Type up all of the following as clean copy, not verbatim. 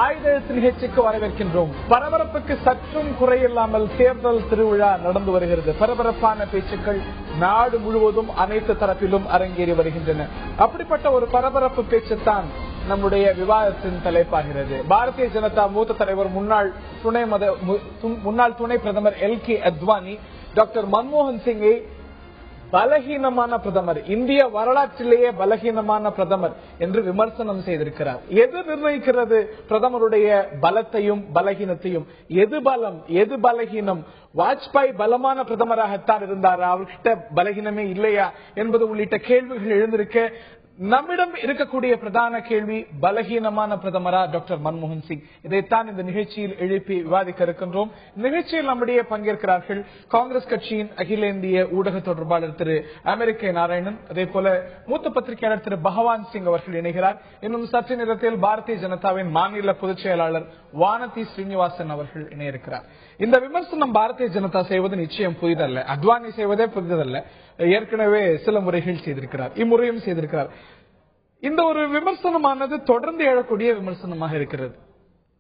ஆயுத எழுத்து நிகழ்ச்சிக்கு வரவேற்கின்றோம். பரபரப்புக்கு சற்றும் குறையில்லாமல் தேர்தல் திருவிழா நடந்து வருகிறது. பரபரப்பான பேச்சுக்கள் நாடு முழுவதும் அனைத்து தரப்பிலும் அரங்கேறி வருகின்றன. அப்படிப்பட்ட ஒரு பரபரப்பு பேச்சுத்தான் நம்முடைய விவாதத்தின் தலைப்பாகிறது. பாரதிய ஜனதா மூத்த தலைவர் முன்னாள் துணை பிரதமர் எல்.கே. அத்வானி டாக்டர் மன்மோகன் சிங்கை பலகீனமான பிரதமர், இந்திய வரலாற்றிலேயே பலகீனமான பிரதமர் என்று விமர்சனம் செய்திருக்கிறார். எது நிர்ணயிக்கிறது பிரதமருடைய பலத்தையும் பலகீனத்தையும்? எது பலம் எது பலகீனம்? வாஜ்பாய் பலமான பிரதமராகத்தான் இருந்தாரா, அவர்கிட்ட பலகீனமே இல்லையா என்பது உள்ளிட்ட கேள்விகள் எழுந்திருக்க, நம்மிடம் இருக்கக்கூடிய பிரதான கேள்வி பலகீனமான பிரதமரா டாக்டர் மன்மோகன் சிங்? இதைத்தான் இந்த நிகழ்ச்சியில் எழுப்பி விவாதிக்க இருக்கின்றோம். நிகழ்ச்சியில் நம்முடைய பங்கேற்கிறார்கள் காங்கிரஸ் கட்சியின் அகில இந்திய ஊடக தொடர்பாளர் திரு அமெரிக்க நாராயணன், அதே போல மூத்த பத்திரிகையாளர் திரு பகவான் சிங் அவர்கள் இணைகிறார். இன்னும் சற்று நேரத்தில் பாரதிய ஜனதாவின் மாநில பொதுச் செயலாளர் வானதி ஸ்ரீனிவாசன் அவர்கள் இணையிருக்கிறார். இந்த விமர்சனம் பாரதிய ஜனதா செய்வது நிச்சயம் புதிதல்ல, அத்வானி செய்வதே புதிதல்ல. ஏற்கனவே சில முறைகள் செய்திருக்கிறார், இம்முறையும் செய்திருக்கிறார். இந்த ஒரு விமர்சனமானது தொடர்ந்து எழக்கூடிய விமர்சனமாக இருக்கிறது.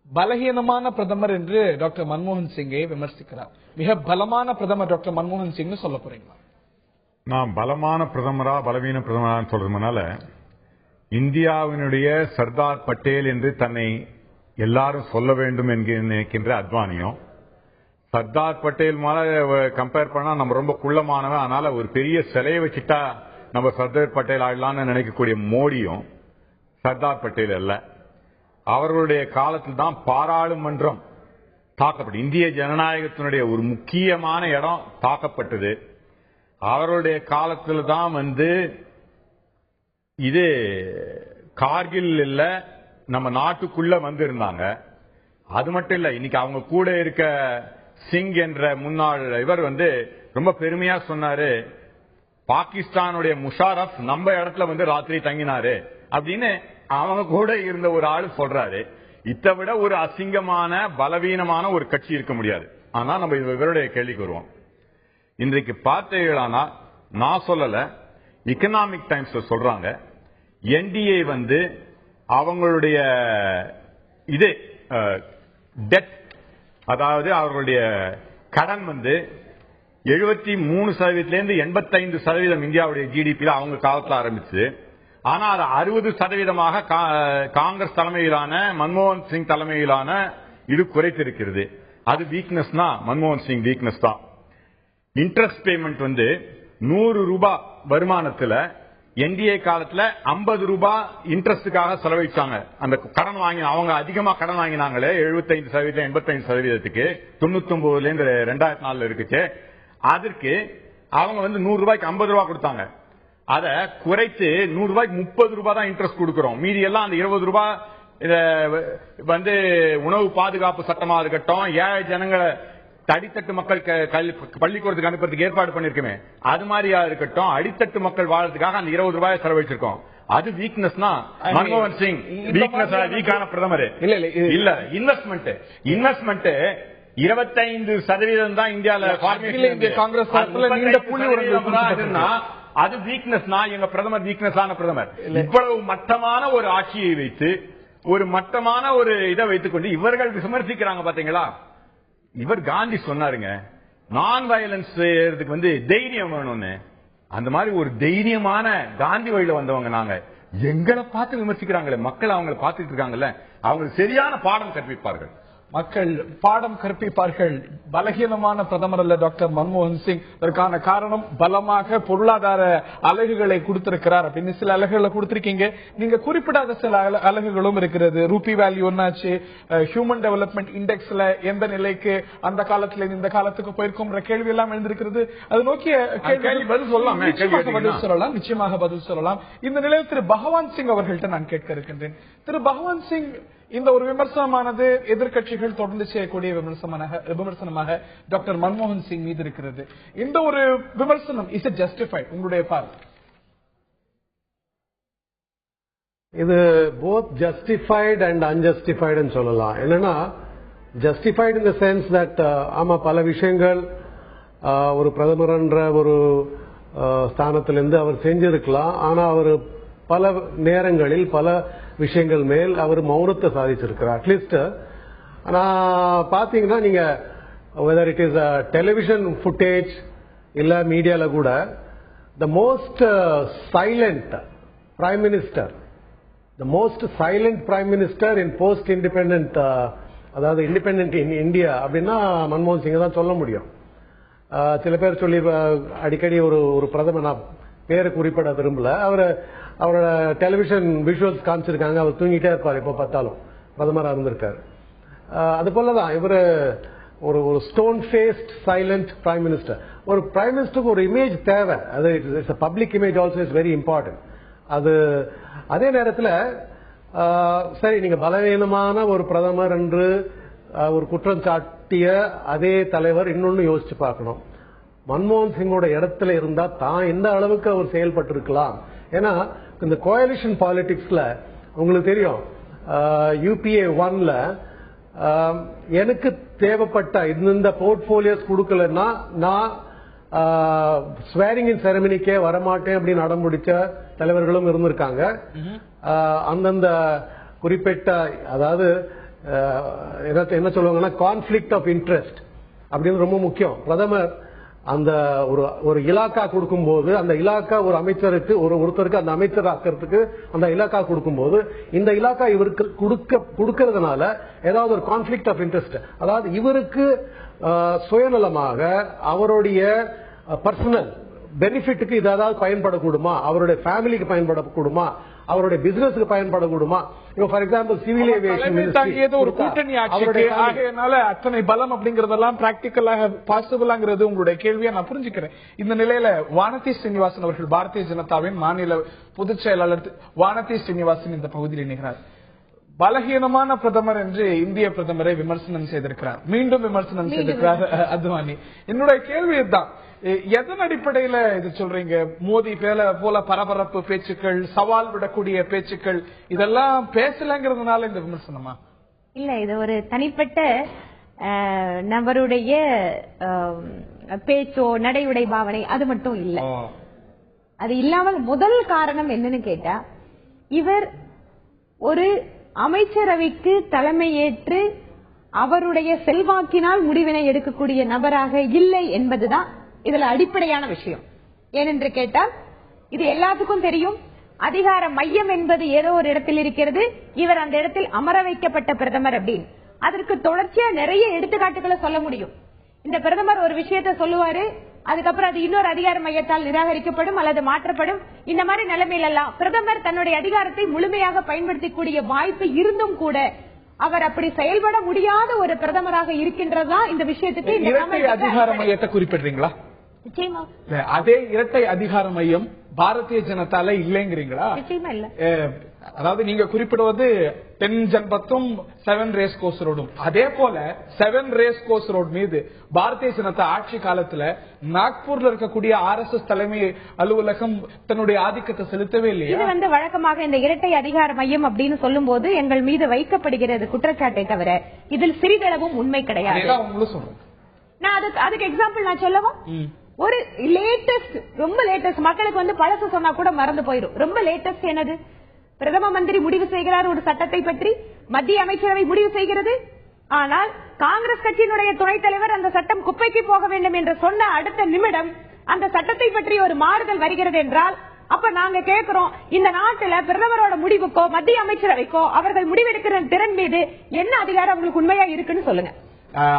பலகீனமான பிரதமர் என்று டாக்டர் மன்மோகன் சிங்கை விமர்சிக்கிறார். மிக பலமான பிரதமர் டாக்டர் மன்மோகன் சிங் சொல்ல போறீங்களா? நான் பலமான பிரதமரா பலவீன பிரதமரான்னு சொல்றதுனால, இந்தியாவினுடைய சர்தார் பட்டேல் என்று தன்னை எல்லாரும் சொல்ல வேண்டும் என்று நினைக்கின்ற அத்வானியும், சர்தார் பட்டேல் மேல கம்பேர் பண்ணா நம்ம ரொம்ப குள்ளமானவன், அதனால ஒரு பெரிய சிலையை வச்சுட்டா நம்ம சர்தார் பட்டேல் ஆகலான்னு நினைக்கக்கூடிய மோடியும் சர்தார் பட்டேல் அல்ல. அவர்களுடைய காலத்தில் தான் பாராளுமன்றம் தாக்கப்பட்டது. இந்திய ஜனநாயகத்தினுடைய ஒரு முக்கியமான இடம் தாக்கப்பட்டது. அவருடைய காலத்தில் தான் இது கார்கில் இல்ல நம்ம நாட்டுக்குள்ள வந்திருந்தாங்க. அது மட்டும் இல்ல, இன்னைக்கு அவங்க கூட இருக்க சிங் என்ற முன்னாள் இவர் ரொம்ப பெருமையா சொன்னாரு, பாகிஸ்தானுடைய முஷாரப் நம்ம இடத்துல ராத்திரி தங்கினாரு அப்படின்னு அவங்க கூட இருந்த ஒரு ஆளு சொல்றாரு. இதை விட ஒரு அசிங்கமான பலவீனமான ஒரு கட்சி இருக்க முடியாது. ஆனா நம்ம இவருடைய கேள்விக்கு வருவோம். இன்றைக்கு பார்த்தீங்கன்னா, நான் சொல்லல, எக்கனாமிக் டைம்ஸ் சொல்றாங்க, என்டிஏ அவங்களுடைய டெட், அதாவது அவர்களுடைய கடன் 73% 85% இந்தியாவுடைய ஜிடிபியில் அவங்க காலத்தில் ஆரம்பிச்சு, ஆனா அது 60% காங்கிரஸ் தலைமையிலான மன்மோகன் சிங் தலைமையிலான இது குறைத்திருக்கிறது. அது வீக்னஸ்னா மன்மோகன் சிங் வீக்னஸ் தான். இன்ட்ரெஸ்ட் பேமெண்ட் 100 ரூபாய் வருமானத்தில் என்டிஏ காலத்துல 50 ரூபாய் இன்ட்ரெஸ்டுக்காக செலவழிச்சாங்க. அந்த கடன் வாங்கி அவங்க அதிகமா கடன் வாங்கினாங்களே 75% 85%, 99 2004 இருக்குச்சு. அதற்கு அவங்க 100 ரூபாய்க்கு 50 ரூபாய் கொடுத்தாங்க. அத குறைத்து 100 ரூபாய்க்கு 30 ரூபாய் தான் இன்ட்ரெஸ்ட் கொடுக்கிறோம். மீதி எல்லாம் அந்த 20 ரூபாய் உணவு பாதுகாப்பு சட்டமா இருக்கட்டும், ஏழை ஜனங்களை அடித்தட்டு மக்கள் பள்ளிக்கூடத்துக்கு அனுப்புறதுக்கு ஏற்பாடு பண்ணிருக்கோமே அது மாதிரியா இருக்கட்டும், அடித்தட்டு மக்கள் வாழ்றதுக்காக அந்த 20 ரூபாயை செலவழிச்சிருக்கோம். அது வீக்னஸ்னா மன்மோகன் சிங் வீக்னஸ், வீக்கான பிரதமர் இல்ல. இன்வெஸ்ட்மெண்ட் 25% தான் இந்தியாவில் காங்கிரஸ் அது வீக்னஸ்னா எங்க பிரதமர் வீக்னஸான பிரதமர். இவ்வளவு மட்டமான ஒரு ஆட்சியை வைத்து, ஒரு மட்டமான ஒரு இதை வைத்துக் கொண்டு இவர்கள் விமர்சிக்கிறாங்க. பாத்தீங்களா, இவர் காந்தி சொன்னாருங்க, நான் வயலன்ஸ் தைரியம் வேணும்னு. அந்த மாதிரி ஒரு தைரியமான காந்தி வழியில வந்தவங்க நாங்க. எங்களை பார்த்து விமர்சிக்கிறாங்களே, மக்கள் அவங்களை பார்த்துட்டு இருக்காங்கல்ல, அவங்களுக்கு சரியான பாடம் கற்பிப்பார்கள். மக்கள் பாடம் கற்பிப்பார்கள். பலகீனமான பிரதமர் அல்ல டாக்டர் மன்மோகன் சிங். அதற்கான காரணம் பலமாக பொருளாதார அலகுகளை கொடுத்திருக்கிறார் அப்படின்னு சில அலகுகளை கொடுத்திருக்கீங்க. நீங்க குறிப்பிடாத சில அலகுகளும் இருக்கிறது. ரூபி வேல்யூ ஒன்னாச்சு, ஹியூமன் டெவலப்மெண்ட் இண்டெக்ஸ்ல எந்த நிலைக்கு அந்த காலத்துல இந்த காலத்துக்கு போயிருக்கும் கேள்வி எல்லாம் எழுந்திருக்கிறது. அது நோக்கிய கேள்வி பதில் சொல்லலாம், நிச்சயமாக பதில் சொல்லலாம். இந்த நிலையில் திரு பகவான் சிங் அவர்கள்ட்ட நான் கேட்க இருக்கின்றேன். திரு பகவான் சிங், இந்த ஒரு விமர்சனமானது எதிர்கட்சிகள் தொடர்ந்து செய்யக்கூடிய விமர்சனமாக டாக்டர் மன்மோகன் சிங் மீது இருக்கிறது. இந்த ஒரு விமர்சனம் இஸ் இட் ஜஸ்டிஃபைட் உங்களுடைய பார்வை? இது போத் ஜஸ்டிஃபைட் அண்ட் அன்ஜஸ்டிஃபைடு சொல்லலாம். என்னன்னா, justified in the sense that ஆமா பல விஷயங்கள் ஒரு பிரதமர் என்ற ஒரு ஸ்தானத்திலிருந்து அவர் செஞ்சிருக்கலாம். ஆனா அவர் பல நேரங்களில் பல விஷயங்கள் மேல் அவர் மௌனத்தை சாதிச்சிருக்கிறார். அட்லீஸ்ட் நான் பாத்தீங்கன்னா நீங்க whether it is a television footage இல்ல மீடியால கூட the most silent prime minister in post independent அதாவது இண்டிபெண்டன்ட் இன் இந்தியா அப்படின்னா மன்மோகன் சிங் தான் சொல்ல முடியும். சில பேர் சொல்லி அடிக்கடி ஒரு பிரதமர், நான் பேரை குறிப்பிட விரும்பல, அவரோட டெலிவிஷன் விஷுவல்ஸ் காமிச்சிருக்காங்க, அவர் தூங்கிட்டே இருப்பார் எப்போ பார்த்தாலும், பிரதமராக இருந்திருக்காரு. அது போலதான் இவர் ஒரு stone faced silent prime minister. ஒரு பிரைம் மினிஸ்டருக்கு ஒரு இமேஜ் தேவை, அது it's public image also is very important. அது அதே நேரத்தில் சரி, நீங்க பலவீனமான ஒரு பிரதமர் என்று ஒரு குற்றம் சாட்டிய அதே தலைவர் இன்னொன்னு யோசிச்சு பார்க்கணும். மன்மோகன் சிங்கோட இடத்துல இருந்தா தான் எந்த அளவுக்கு அவர் செயல்பட்டு இருக்கலாம். ஏன்னா இந்த கோயலிஷன் பாலிடிக்ஸ்ல உங்களுக்கு தெரியும், UPA 1ல எனக்கு தேவைப்பட்ட இந்த போர்ட்போலியோஸ் கொடுக்கலன்னா நான் ஸ்வேரிங் இன் செரமனிக்கே வரமாட்டேன் அப்படின்னு அடம்பிடிச்ச தலைவர்களும் இருந்திருக்காங்க. அந்தந்த குறிப்பிட்ட, அதாவது என்ன சொல்லுவாங்கன்னா கான்ஃபிளிக்ட் ஆஃப் இன்ட்ரெஸ்ட் அப்படின்னு ரொம்ப முக்கியம். பிரதமர் அந்த ஒரு இலாக்கா கொடுக்கும்போது அந்த இலாக்கா ஒரு அமைச்சருக்கு ஒருத்தருக்கு அந்த அமைச்சர் ஆக்கிறதுக்கு அந்த இலாக்கா கொடுக்கும்போது இந்த இலாக்கா இவருக்கு கொடுக்கறதுனால ஏதாவது ஒரு கான்ஃபிளிக்ட் ஆஃப் இன்ட்ரெஸ்ட், அதாவது இவருக்கு சுயநலமாக அவருடைய பர்சனல் பெனிஃபிட்டுக்கு இதாவது பயன்படக்கூடுமா, அவருடைய ஃபேமிலிக்கு பயன்படக்கூடுமா, அவருடைய பிசினஸ்க்கு பயன்படக்கூடுமா. ஃபார் எக்ஸாம்பிள் சிவில் ஏவியேஷன் ஒரு கூட்டணி ஆட்சிக்கு ஆகையனால அத்தனை பலம் அப்படிங்கறதெல்லாம் பிராக்டிக்கலாக பாசிபிளாங்கிறது உங்களுடைய கேள்வியை நான் புரிஞ்சுக்கிறேன். இந்த நிலையில வானதி ஸ்ரீனிவாசன் அவர்கள் பாரதிய ஜனதாவின் மாநில பொதுச் செயலாளர் வானதி ஸ்ரீனிவாசன் இந்த பகுதியில் இணைகிறார். பலகீனமான பிரதமர் என்று இந்திய பிரதமரை விமர்சனம் செய்திருக்கிறார், மீண்டும் விமர்சனம் செய்திருக்கிறார் அத்வானி. என்னுடைய கேள்வி இதுதான், எதன் அடிப்படையில இது சொல்றீங்க? மோடி போல பரபரப்பு பேச்சுக்கள், சவால் விடக்கூடிய பேச்சுக்கள், இதெல்லாம் பேசலங்கிறதுனால இந்த விமர்சனமா? இல்ல, இது ஒரு தனிப்பட்ட நபருடைய பேச்சோ நடையுடை பாவனை அது மட்டும் இல்ல. அது இல்லாமல் முதல் காரணம் என்னன்னு கேட்டா, இவர் ஒரு அமைச்சரவைக்கு தலைமையேற்று அவருடைய செல்வாக்கினால் முடிவினை எடுக்கக்கூடிய நபராக இல்லை என்பதுதான் இதுல அடிப்படையான விஷயம். ஏனென்று கேட்டால் இது எல்லாத்துக்கும் தெரியும், அதிகார மையம் என்பது ஏதோ ஒரு இடத்தில் இருக்கிறது, இவர் அந்த இடத்தில் அமர வைக்கப்பட்ட பிரதமர் அப்படின்னு. அதற்கு தொடர்ச்சியா நிறைய எடுத்துக்காட்டுகளை சொல்ல முடியும். இந்த பிரதமர் ஒரு விஷயத்தை சொல்லுவாரு, அதுக்கப்புறம் அது இன்னொரு அதிகார மையத்தால் நிராகரிக்கப்படும் அல்லது மாற்றப்படும். இந்த மாதிரி நிலைமையில எல்லாம் பிரதமர் தன்னுடைய அதிகாரத்தை முழுமையாக பயன்படுத்தக்கூடிய வாய்ப்பு இருந்தும் கூட அவர் அப்படி செயல்பட முடியாத ஒரு பிரதமராக இருக்கின்றதா இந்த விஷயத்துக்கு இரட்டை அதிகார மையத்தை குறிப்பிடுறீங்களா? நிச்சயமா அதே இரட்டை அதிகார மையம் பாரதிய ஜனதால இல்லைங்கிறீங்களா? நிச்சயமா இல்ல. அதாவது நீங்க குறிப்பிடுவது 10 ஜன்பத்தும் 7 ரேஸ் கோர்ஸ் ரோடும், அதே போல 7 ரேஸ் கோர்ஸ் ரோடு மீது பாரதிய ஜனதா ஆட்சி காலத்துல நாக்பூர்ல இருக்கக்கூடிய RSS தலைமை அலுவலகம் தன்னுடைய ஆதிக்கத்தை செலுத்தவே இல்லையா? இது வழக்கமாக இந்த இரட்டை அதிகார மையம் அப்படின்னு சொல்லும் போது எங்கள் மீது வைக்கப்படுகிறது குற்றச்சாட்டை தவிர இதில் சிறிதளவும் உண்மை கிடையாது. நான் அதுக்கு எக்ஸாம்பிள் நான் சொல்லவா? ஒரு லேட்டஸ்ட், ரொம்ப லேட்டஸ்ட், மக்களுக்கு பழசு சொன்னா கூட மறந்து போயிடும். ரொம்ப லேட்டஸ்ட் என்னது? பிரதம மந்திரி முடிவு செய்கிறார் ஒரு சட்டத்தை பற்றி, மத்திய அமைச்சரவை முடிவு செய்கிறது. ஆனால் காங்கிரஸ் கட்சியினுடைய துணைத் தலைவர் அந்த சட்டம் குப்பைக்கு போக வேண்டும் என்று சொன்ன அடுத்த நிமிடம் அந்த சட்டத்தை பற்றி ஒரு மாறுதல் வருகிறது என்றால், அப்ப நாங்க கேட்கிறோம், இந்த நாட்டில பிரதமரோட முடிவுக்கோ மத்திய அமைச்சரவைக்கோ அவர்கள் முடிவெடுக்கிற திறன் மீது என்ன அதிகாரம் உங்களுக்கு உண்மையா இருக்குன்னு சொல்லுங்க.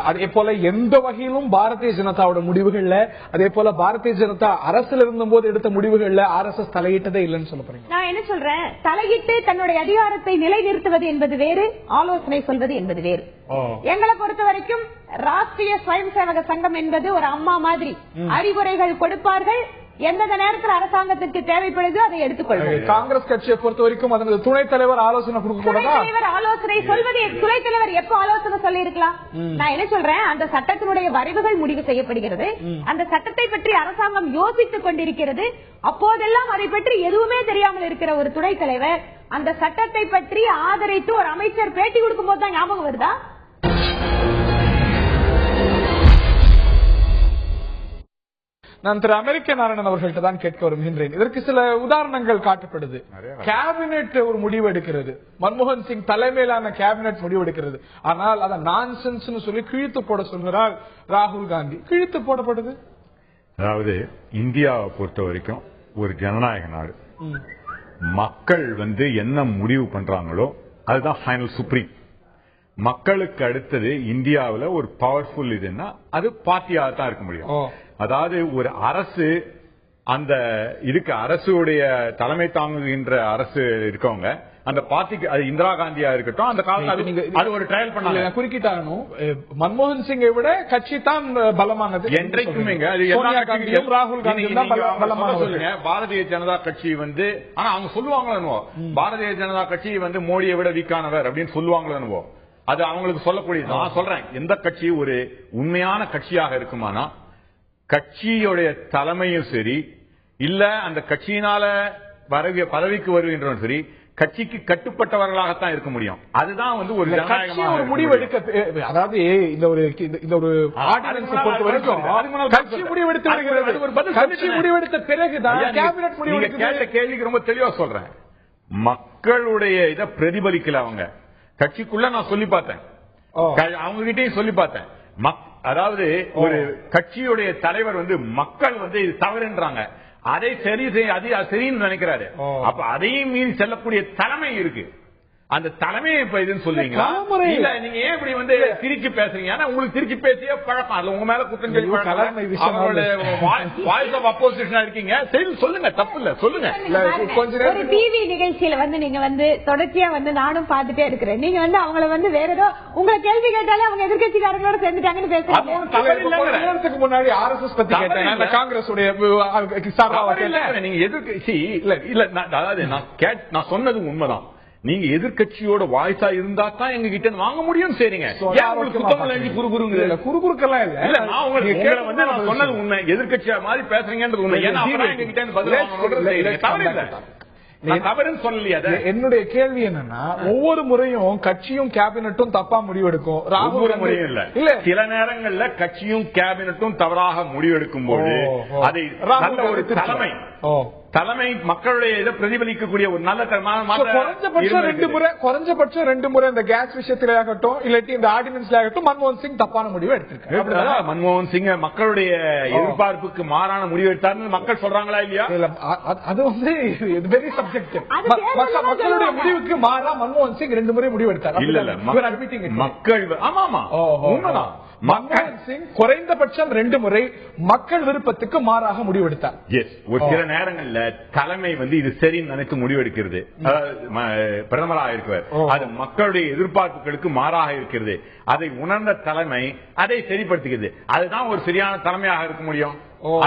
அதே போல எந்த வகையிலும் பாரதிய ஜனதாவோட முடிவுகள்ல, அதே போல பாரதிய ஜனதா அரசுல இருந்த போது எடுத்த முடிவுகள்ல RSS தலையிட்டதே இல்லைன்னு சொல்ல போறீங்க? நான் என்ன சொல்றேன், தலையிட்டு தன்னுடைய அதிகாரத்தை நிலைநிறுத்துவது என்பது வேறு, ஆலோசனை சொல்வது என்பது வேறு. எங்களை பொறுத்த வரைக்கும் ராஷ்டிரிய ஸ்வயம் சேவக சங்கம் என்பது ஒரு அம்மா மாதிரி, அறிவுரைகள் கொடுப்பார்கள், எந்தெந்த நேரத்தில் அரசாங்கத்திற்கு தேவைப்படுது அதை எடுத்துக்கொள்வது. காங்கிரஸ் கட்சியை பொறுத்த வரைக்கும் அதனது துணைத் தலைவர் ஆலோசனை கொடுக்க கூடாதா? ஆலோசனை சொல்வது, துணைத் தலைவர் எப்ப ஆலோசனை சொல்லி இருக்கலாம்? நான் என்ன சொல்றேன், அந்த சட்டத்தினுடைய வரைவுகள் முடிவு செய்யப்படுகிறது, அந்த சட்டத்தை பற்றி அரசாங்கம் யோசித்துக் கொண்டிருக்கிறது. அப்போதெல்லாம் அதை பற்றி எதுவுமே தெரியாமல் இருக்கிற ஒரு துணைத் தலைவர் அந்த சட்டத்தை பற்றி ஆதரித்து ஒரு அமைச்சர் பேட்டி கொடுக்கும் போது தான் ஞாபகம் வருதா? நான் திரு அமெரிக்க நாராயணன் அவர்கள்ட்ட தான் கேட்க விரும்புகின்றேன். இதற்கு சில உதாரணங்கள் காட்டப்படுது. கேபினெட் ஒரு முடிவு எடுக்கிறது, மன்மோகன் சிங் தலைமையிலான கேபினெட் முடிவு எடுக்கிறது. ஆனால் அதை நான்சென்ஸ் சொல்லி கிழித்து போட சொல்கிறார் ராகுல் காந்தி. கிழித்து போடப்படுது. அதாவது இந்தியாவை பொறுத்த வரைக்கும் ஒரு ஜனநாயக நாடு. மக்கள் என்ன முடிவு பண்றாங்களோ அதுதான் ஃபைனல் சுப்ரீம். மக்களுக்கு அடுத்தது இந்தியாவில் ஒரு பவர்ஃபுல் இதுன்னா அது பார்ட்டியாக தான் இருக்க முடியும். அதாவது ஒரு அரசு அந்த இதுக்கு அரசுடைய தலைமை தாங்குகின்ற அரசு இருக்கவங்க அந்த பார்ட்டிக்கு அது இந்திரா காந்தியா இருக்கட்டும் அந்த காலத்துல அது ஒரு ட்ரையல் பண்ணாங்க. குறுக்கிட்டாலும் மன்மோகன் சிங்கை விட கட்சி தான் பலமானது என்றைக்குமே. ராகுல் காந்தி சொல்லுங்க. பாரதிய ஜனதா கட்சி ஆனா அவங்க சொல்லுவாங்களோ பாரதிய ஜனதா கட்சி மோடியை விட வீக்கானவர் அப்படின்னு சொல்லுவாங்களோ அது அவங்களுக்கு சொல்லக்கூடியது. நான் சொல்றேன், எந்த கட்சி ஒரு உண்மையான கட்சியாக இருக்குமானா கட்சியுடைய தலைமையும் சரி இல்ல அந்த கட்சியினால பதவிக்கு வருகின்றவரும் சரி கட்சிக்கு கட்டுப்பட்டவர்களாகத்தான் இருக்க முடியும். அதுதான் ஒரு ஒரு முடிவு எடுக்க. அதாவது இந்த ஒரு ஆர்டினன்ஸ் பொறுத்த வரைக்கும் கட்சி முடிவெடுத்து கட்சி முடிவெடுத்த பிறகுதான் கேபினெட் முடிவு. கேட்ட கேள்விக்கு ரொம்ப தெளிவா சொல்றேன். மக்களுடைய இதை பிரதிபலிக்கல அவங்க. கட்சிக்குள்ள நான் சொல்லி பார்த்தேன், அவங்க கிட்டையும் சொல்லி பார்த்தேன். அதாவது ஒரு கட்சியுடைய தலைவர் மக்கள் இது தவறுன்றாங்க, அதை சரி சரின்னு நினைக்கிறாரு. அப்ப அதையும் மீறி செல்லக்கூடிய தலைமை இருக்கு. அந்த தலைமையை இப்ப இதுன்னு சொல்றீங்களா? இல்ல நீங்க ஏன் இப்படி திருச்சி பேசுறீங்க? ஏன்னா உங்களுக்கு திருச்சி பேசிய பழக்கம், அது உங்க மேல குற்றம் வாய்ஸ் ஆஃப் அப்போசிஷனா இருக்கீங்க. சரி சொல்லுங்க, தப்பு இல்ல, சொல்லுங்க. கொஞ்ச நேரம் டிவி நிகழ்ச்சியில நீங்க தொடர்ச்சியா நானும் பாத்துட்டே இருக்கிறேன். நீங்க அவங்கள வேற ஏதோ உங்களை கேள்வி கேட்டாலே அவங்க எதிர்கட்சிக்காரங்களோட சேர்ந்துட்டாங்கன்னு பேசுறாங்க. முன்னாடி RSS பத்தி கேட்டாங்க, காங்கிரஸ் நீங்க எதிர்கட்சி இல்ல. அதாவது நான் சொன்னது உண்மைதான். நீங்க எதிர்கட்சியோட வாய்ஸா இருந்தா தான் எங்க கிட்ட வாங்க முடியும். சரிங்க, குறுகுறுக்கெல்லாம் இல்ல. நான் சொன்னது உண்மை, எதிர்கட்சியா மாதிரி பேசுறீங்கன்றது உண்மை. ஏன்னா எங்க கிட்ட தவறுன்னு சொல்லலையா? என்னுடைய கேள்வி என்னன்னா, ஒவ்வொரு முறையும் கட்சியும் கேபினட்டும் தப்பா முடிவெடுக்கும். ஒவ்வொரு முறையும் இல்ல, சில நேரங்கள்ல கட்சியும் கேபினட்டும் தவறாக முடிவெடுக்கும் போது அதை நல்ல ஒரு தலைமை மக்களுடைய இதை பிரதிபலிக்கக்கூடிய ஒரு நல்ல குறைஞ்சபட்சம் 2 முறை இந்த கேஸ் விஷயத்திலே ஆகட்டும் இல்லாட்டி இந்த ஆர்டினன்ஸ்ல ஆகட்டும் மன்மோகன் சிங் தப்பான முடிவு எடுத்திருக்காரு. மன்மோகன் சிங் மக்களுடைய எதிர்பார்ப்புக்கு மாறான முடிவு எடுத்தாருன்னு மக்கள் சொல்றாங்களா இல்லையா? அது வெரி சப்ஜெக்டிவ். மக்களுடைய முடிவுக்கு மாறா மன்மோகன் சிங் 2 முறை முடிவு எடுத்தார். இல்ல மக்கள் ஆமா உண்மைதான். மன்மோகன் சிங் குறைந்தபட்சம் 2 முறை மக்கள் விருப்பத்துக்கு மாறாக முடிவெடுத்தார். ஒரு சில நேரங்கள்ல தலைமை இது சரின்னு நினைத்து முடிவெடுக்கிறது. பிரதமராக இருக்கிறார், அது மக்களுடைய எதிர்பார்ப்புகளுக்கு மாறாக இருக்கிறது. அதை உணர்ந்த தலைமை அதை சரிப்படுத்துகிறது. அதுதான் ஒரு சரியான தலைமையாக இருக்க முடியும்.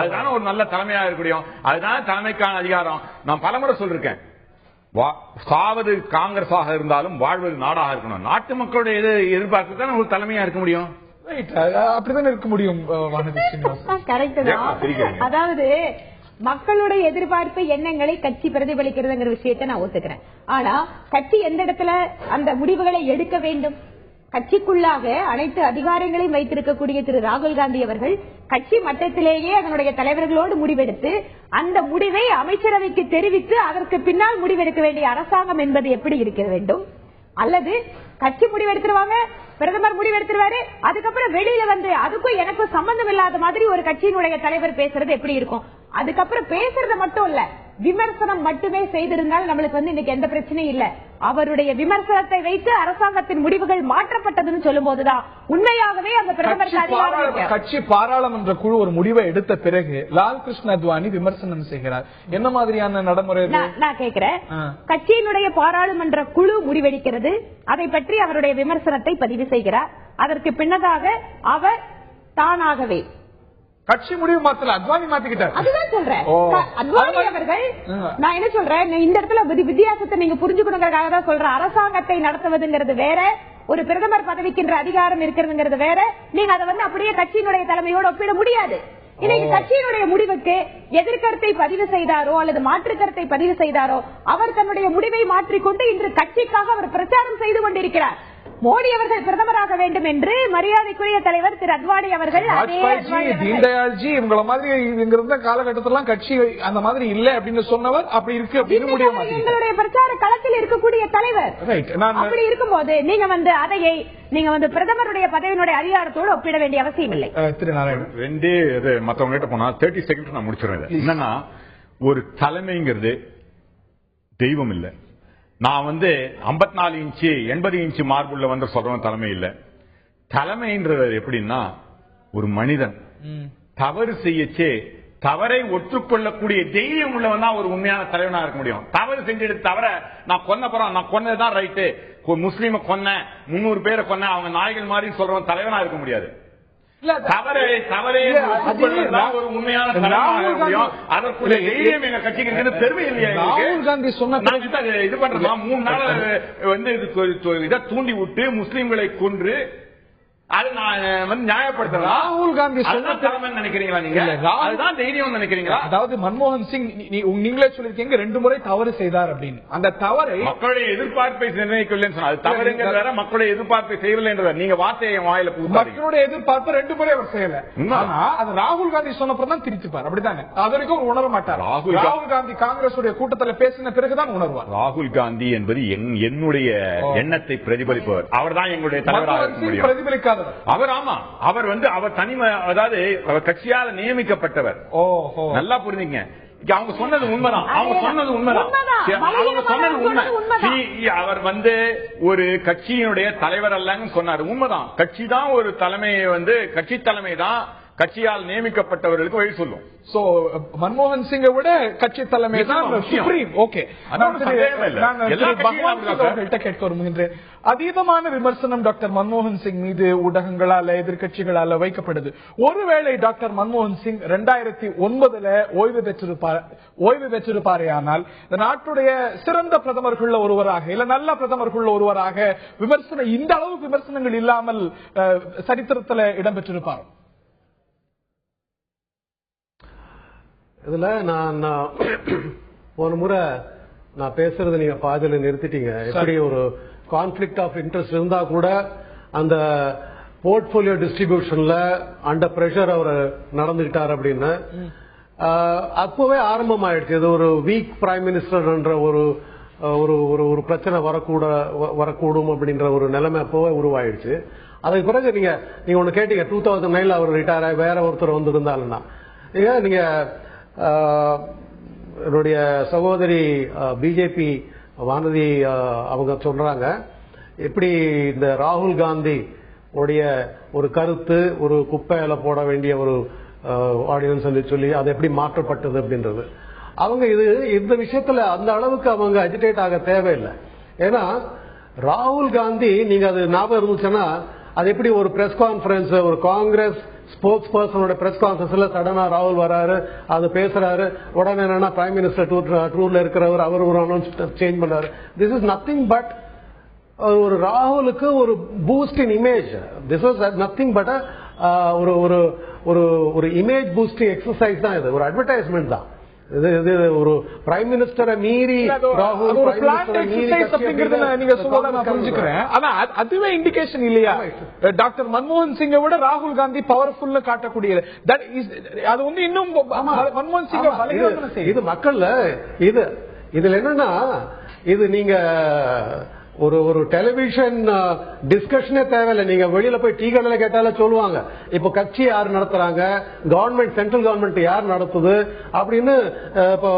அதுதான் ஒரு நல்ல தலைமையாக இருக்க முடியும். அதுதான் தலைமைக்கான அதிகாரம். நான் பலமுறை சொல்லிருக்கேன், சாவது காங்கிரஸாக இருந்தாலும் வாழ்வது நாடாக இருக்கணும். நாட்டு மக்களுடைய எதிர்பார்ப்பு தான் ஒரு தலைமையா இருக்க முடியும். அப்படிதான் இருக்க முடியும். அதாவது மக்களுடைய எதிர்பார்ப்பு எண்ணங்களை கட்சி பிரதிபலிக்கிறதுங்கிற விஷயத்தை நான் ஒத்துக்கிறேன். ஆனா கட்சி எந்த இடத்துல அந்த முடிவுகளை எடுக்க வேண்டும்? கட்சிக்குள்ளாக அனைத்து அதிகாரங்களையும் வைத்திருக்கக்கூடிய திரு ராகுல் காந்தி அவர்கள் கட்சி மட்டத்திலேயே அதனுடைய தலைவர்களோடு முடிவெடுத்து அந்த முடிவை அமைச்சரவைக்கு தெரிவித்து அதற்கு பின்னால் முடிவெடுக்க வேண்டிய அரசாங்கம் என்பது எப்படி இருக்க வேண்டும்? அல்லது கட்சி முடிவெடுத்துருவாங்க, பிரதமர் முடிவெடுத்துருவாரு, அதுக்கப்புறம் வெளியில அதுக்கும் எனக்கும் சம்பந்தம் இல்லாத மாதிரி ஒரு கட்சியினுடைய தலைவர் பேசுறது எப்படி இருக்கும்? அதுக்கப்புறம் பேசுறது மட்டும் இல்ல, விமர்சனம் மட்டுமே செய்திருந்தால் நம்மளுக்கு இன்னைக்கு எந்த பிரச்சனையும் இல்ல. அவருடைய விமர்சனத்தை வைத்து அரசாங்கத்தின் முடிவுகள் மாற்றப்பட்டதுன்னு சொல்லும் போதுதான் உண்மையாகவே அந்த பிரதமர் கட்சி பாராளுமன்ற குழு ஒரு முடிவை எடுத்த பிறகு லால் கிருஷ்ண அத்வானி விமர்சனம் செய்கிறார். என்ன மாதிரியான நடைமுறை? நான் கேட்கிறேன், கட்சியினுடைய பாராளுமன்ற குழு முடிவெடுக்கிறது, அதை பற்றி அவருடைய விமர்சனத்தை பதிவு செய்கிறார். அதற்கு பின்னதாக அவர் தானாகவே கட்சி முடிவு மாத்தல, அத்வானி மாத்திக்கிட்டார். அதுதான் சொல்றேன். அத்வானி அவர்கள், நான் என்ன சொல்றேன், இந்த இடத்துல வித்தியாசத்தை நீங்க புரிஞ்சுக்கணுங்கிறதுக்காக தான் சொல்றேன். அரசாங்கத்தை நடத்துவதுங்கிறது வேற, ஒரு பிரதமர் பதவிக்கின்ற அதிகாரம் இருக்கிறதுங்கிறது வேற. நீங்க அதை அப்படியே கட்சியினுடைய தலைமையோடு ஒப்பிட முடியாது. இன்னைக்கு கட்சியினுடைய முடிவுக்கு எதிர்கருத்தை பதிவு செய்தாரோ அல்லது மாற்று கருத்தை பதிவு செய்தாரோ அவர் தன்னுடைய முடிவை மாற்றிக்கொண்டு இன்று கட்சிக்காக அவர் பிரச்சாரம் செய்து கொண்டிருக்கிறார். மோடி அவர்கள் பிரதமராக வேண்டும் என்று மரியாதைக்குரிய தலைவர் திரு அத்வானி அவர்கள் தீன்தயாள்ஜி இவங்கள மாதிரி இங்க இருந்த காலகட்டத்திலாம் கட்சி அந்த மாதிரி இல்ல அப்படின்னு சொன்னவர் அப்படி இருக்கு அப்படின்னு முடிய மாட்டேங்குது. எங்களுடைய பிரச்சார களத்தில் இருக்கக்கூடிய தலைவர் அப்படி இருக்கும்போது நீங்க அதையை நீங்க பிரதமருடைய பதவியினுடைய அதிகாரத்தோடு ஒப்பிட வேண்டிய அவசியம் இல்லை. திரு நாராயணன் ரெண்டே மத்தவங்க கிட்ட போனா 30 செகண்ட் நான் முடிச்சிருவேன். என்னன்னா ஒரு தலைமைங்கிறது தெய்வம் இல்ல. நான் 54 இன்ச்சு 80 இன்ச்சு மார்புள்ள சொல்றவன் தலைமை இல்ல. தலைமைன்றது எப்படின்னா ஒரு மனிதன் தவறு செய்யச்சே தவறை ஒற்றுக்கொள்ளக்கூடிய தைரியம் உள்ளவன் தான் ஒரு உண்மையான தலைவனா இருக்க முடியும். தவறு செஞ்சுட்டு தவிர நான் கொன்னதான் ரைட்டு, முஸ்லீமை கொன்ன 300 பேரை கொன்ன அவங்க நாய்கள் மாதிரி சொல்றவன் தலைவனா இருக்க முடியாது. ஒரு உண்மையான அதற்குள்ள தைரியம் எங்க கட்சிக்கு இருக்கிறது பெருமை இல்லையா? ராகுல் காந்தி சொன்ன இது பண்றதா 3 நாள் இதை தூண்டி விட்டு முஸ்லீம்களை கொன்று அது நான் நியாயப்படுத்துறேன். ராகுல் காந்தி நினைக்கிறீங்களா? நீங்க அதுதான் தைரியம் நினைக்கிறீங்களா? அதாவது மன்மோகன் சிங் நீங்களே சொல்லிருக்கீங்க 2 முறை தவறு செய்தார் அப்படின்னு. அந்த தவறை மக்களுடைய எதிர்பார்ப்பை நிர்ணயிக்கலன்னு சொன்னா அது தவறுங்கிறது வேற, மக்களுடைய எதிர்பார்ப்பை செய்யவில்லை. நீங்க வார்த்தையை வாயில மக்களுடைய எதிர்பார்ப்பு 2 முறை அவர் செய்யல. ஆனா அது ராகுல் காந்தி சொன்னப்பதான் திருத்திப்பார். அப்படித்தாங்க. அது வரைக்கும் உணர மாட்டார். ராகுல் காந்தி காங்கிரஸ் கூட்டத்தில் பேசின பிறகுதான் உணர்வார். ராகுல் காந்தி என்பது என்னுடைய எண்ணத்தை பிரதிபலிப்பவர். அவர் தான் எங்களுடைய தலைவராக இருக்க முடியும். பிரதிபலிக்க அவர் அவர் அவர் தனிமை, அதாவது அவர் கட்சியால் நியமிக்கப்பட்டவர். நல்லா புரிஞ்சுங்க. அவங்க சொன்னது உண்மைதான். அவர் ஒரு கட்சியினுடைய தலைவர் அல்லன்னு சொன்னார். உண்மைதான். கட்சி தான் ஒரு தலைமையை கட்சி தலைமை தான் கட்சியால் நியமிக்கப்பட்டவர்களுக்கு வழி சொல்லும். சோ மன்மோகன் சிங்கை விட கட்சி தலைமை தான் சுப்ரீம். ஓகே, கேட்க விரும்புகின்றேன். அதீதமான விமர்சனம் டாக்டர் மன்மோகன் சிங் மீது ஊடகங்களால எதிர்கட்சிகளால வைக்கப்படுது. ஒருவேளை டாக்டர் மன்மோகன் சிங் 2009 ஓய்வு பெற்றிருப்பாரே ஆனால் இந்த நாட்டுடைய சிறந்த பிரதமர்கள் ஒருவராக இல்ல நல்ல பிரதமர்கள் ஒருவராக இந்த அளவுக்கு விமர்சனங்கள் இல்லாமல் சரித்திரத்தில் இடம்பெற்றிருப்பார். இதுல நான் ஒரு முறை நான் பேசுறது நீங்க பாதியில நிறுத்திட்டீங்க. எப்படி ஒரு கான்ஃபிளிக்ட் ஆஃப் இன்ட்ரெஸ்ட் இருந்தா கூட அந்த போர்ட்போலியோ டிஸ்ட்ரிபியூஷன்ல அண்டர் பிரஷர் அவர் நடந்துகிட்டார் அப்படின்னு அப்பவே ஆரம்பம் ஆயிடுச்சு. இது ஒரு வீக் பிரைம் மினிஸ்டர் என்ற ஒரு பிரச்சனை வரக்கூடும் அப்படின்ற ஒரு நிலைமை அப்பவே உருவாயிடுச்சு. அதுக்கு பிறகு நீங்க ஒண்ணு கேட்டீங்க 2009 அவர் ரிட்டையர் ஆகி வேற ஒருத்தர் வந்திருந்தாலும்னா நீங்க என்னுடைய சகோதரி பிஜேபி வானதி அவங்க சொல்றாங்க எப்படி இந்த ராகுல் காந்தி உடைய ஒரு கருத்து ஒரு குப்பையில போட வேண்டிய ஒரு ஆர்டினன்ஸ் சொல்லி அது எப்படி மாற்றப்பட்டது அப்படின்றது. அவங்க இந்த விஷயத்துல அந்த அளவுக்கு அவங்க அஜிடேட் ஆக தேவையில்லை. ஏன்னா ராகுல் காந்தி நீங்க அது ஞாபகம் இருந்துச்சுன்னா அது எப்படி ஒரு பிரஸ் கான்பரன்ஸ் ஒரு காங்கிரஸ் ஸ்போக்ஸ் பர்சனோட பிரஸ் கான்பரன்ஸ்ல சடனா ராகுல் வராரு, அது பேசுறாரு, உடனே என்னன்னா பிரைம் மினிஸ்டர் டூர்ல இருக்கிறவர் அவர் ஒரு அனௌன்ஸ் சேஞ்ச் பண்றாரு. திஸ் இஸ் நத்திங் பட் ஒரு ராகுலுக்கு ஒரு boost in image. This was nothing but ஒரு இமேஜ் பூஸ்டிங் எக்ஸசைஸ் தான். இது ஒரு அட்வர்டைஸ்மெண்ட் தான். இது ஒரு பிரைம் மினிஸ்டரை மீறி ராகுல் நீங்க சொல்றத புரிஞ்சுக்கிறேன். ஆனா அதுவே இண்டிகேஷன் இல்லையா டாக்டர் மன்மோகன் சிங்கை விட ராகுல் காந்தி பவர்ஃபுல் காட்டக்கூடிய அது இன்னும் மன்மோகன் சிங் இது மக்கள்ல இதுல என்னன்னா இது நீங்க ஒரு டெலிவிஷன் டிஸ்கஷனே தேவையில்லை. நீங்க வெளியில போய் டீ கடையில கேட்டாலே சொல்லுவாங்க இப்ப கட்சி யார் நடத்துறாங்க, கவர்மெண்ட் சென்ட்ரல் கவர்மெண்ட் யார் நடத்துது அப்படின்னு. இப்போ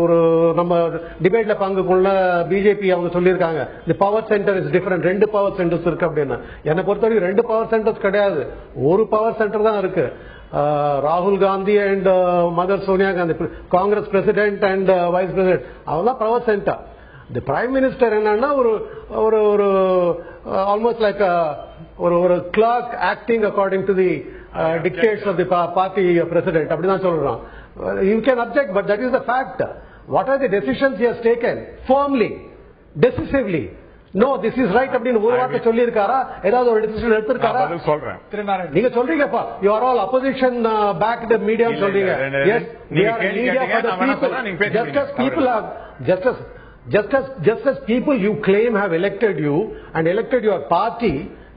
ஒரு நம்ம டிபேட்ல பங்கு கொள்ள பிஜேபி அவங்க சொல்லியிருக்காங்க the power centre is different. 2 power centres இருக்கு அப்படின்னு. என்னை பொறுத்தவரைக்கும் 2 பவர் சென்டர்ஸ் கிடையாது, ஒரு பவர் சென்டர் தான் இருக்கு. ராகுல் Gandhi and mother Sonia Gandhi Congress president and vice president அவங்கதான் power centre. The Prime Minister என்னன்னா ஒரு almost like ஒரு clerk acting according to the dictates of the party president. அப்படிதான் சொல்றோம். You can object, but that is the fact. What are the decisions he has taken? Firmly, decisively. No, this is right அப்படின்னு ஒரு வார்த்தை சொல்லி இருக்காரா? ஏதாவது ஒரு decision எடுத்திருக்காரா? சொல்றேன். நீங்க சொல்றீங்கப்பா you are all opposition backed media சொல்றீங்க. Yes, we are media for the people. Just as just as people you claim have elected you and elected your party,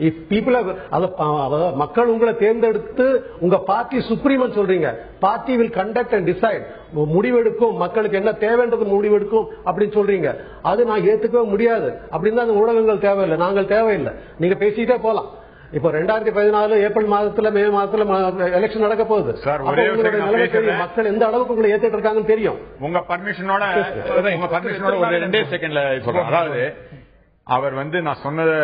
if people have மக்கள் உங்களை தேர்ந்தெடுத்து உங்க party supreme சொல்றீங்க, party will conduct and decide, முடிவெடுக்கும், மக்களுக்கு என்ன தேவைன்றது முடிவெடுக்கும் அப்படின்னு சொல்றீங்க. அது நான் ஏத்துக்கவே முடியாது. அப்படின்னு தான் ஊடகங்கள் தேவையில்லை, நாங்கள் தேவையில்லை. நீங்க பேசிட்டே போலாம். இப்ப 2014 ஏப்ரல் மாதத்துல மே மாதத்துல எலெக்ஷன் நடக்க போகுது. மக்கள் எந்த அளவுக்கு உங்களை ஏத்துட்டு இருக்காங்கன்னு தெரியும். உங்க பர்மிஷனோட ஒரு 2 செகண்ட்ல சொல்றேன். அதாவது அவர் நான் சொன்னதை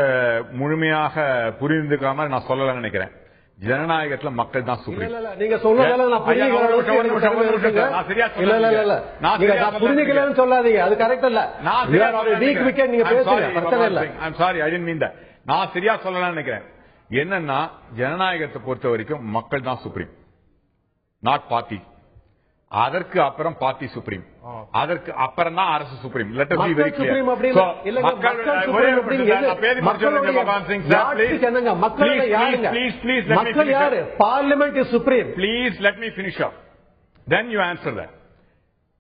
முழுமையாக புரிந்துக்காம நான் சொல்லலன்னு நினைக்கிறேன். ஜனநாயகத்துல மக்கள் தான் சுப்ரீம். நீங்க சொன்னதால புரிஞ்சுக்கலன்னு சொல்லாதீங்க, அது கரெக்ட் இல்ல. நீங்க பேசுறீங்க, நான் சரியா சொல்லலாம்னு நினைக்கிறேன். என்னன்னா ஜனநாயகத்தை பொறுத்த வரைக்கும் மக்கள் தான் சுப்ரீம், நாட் பார்ட்டி. அதற்கு அப்புறம் பார்ட்டி சுப்ரீம், அதற்கு அப்புறம் தான் அரசு supreme. Let us B very clear. Parliament is supreme. Please let me finish up, then you answer that.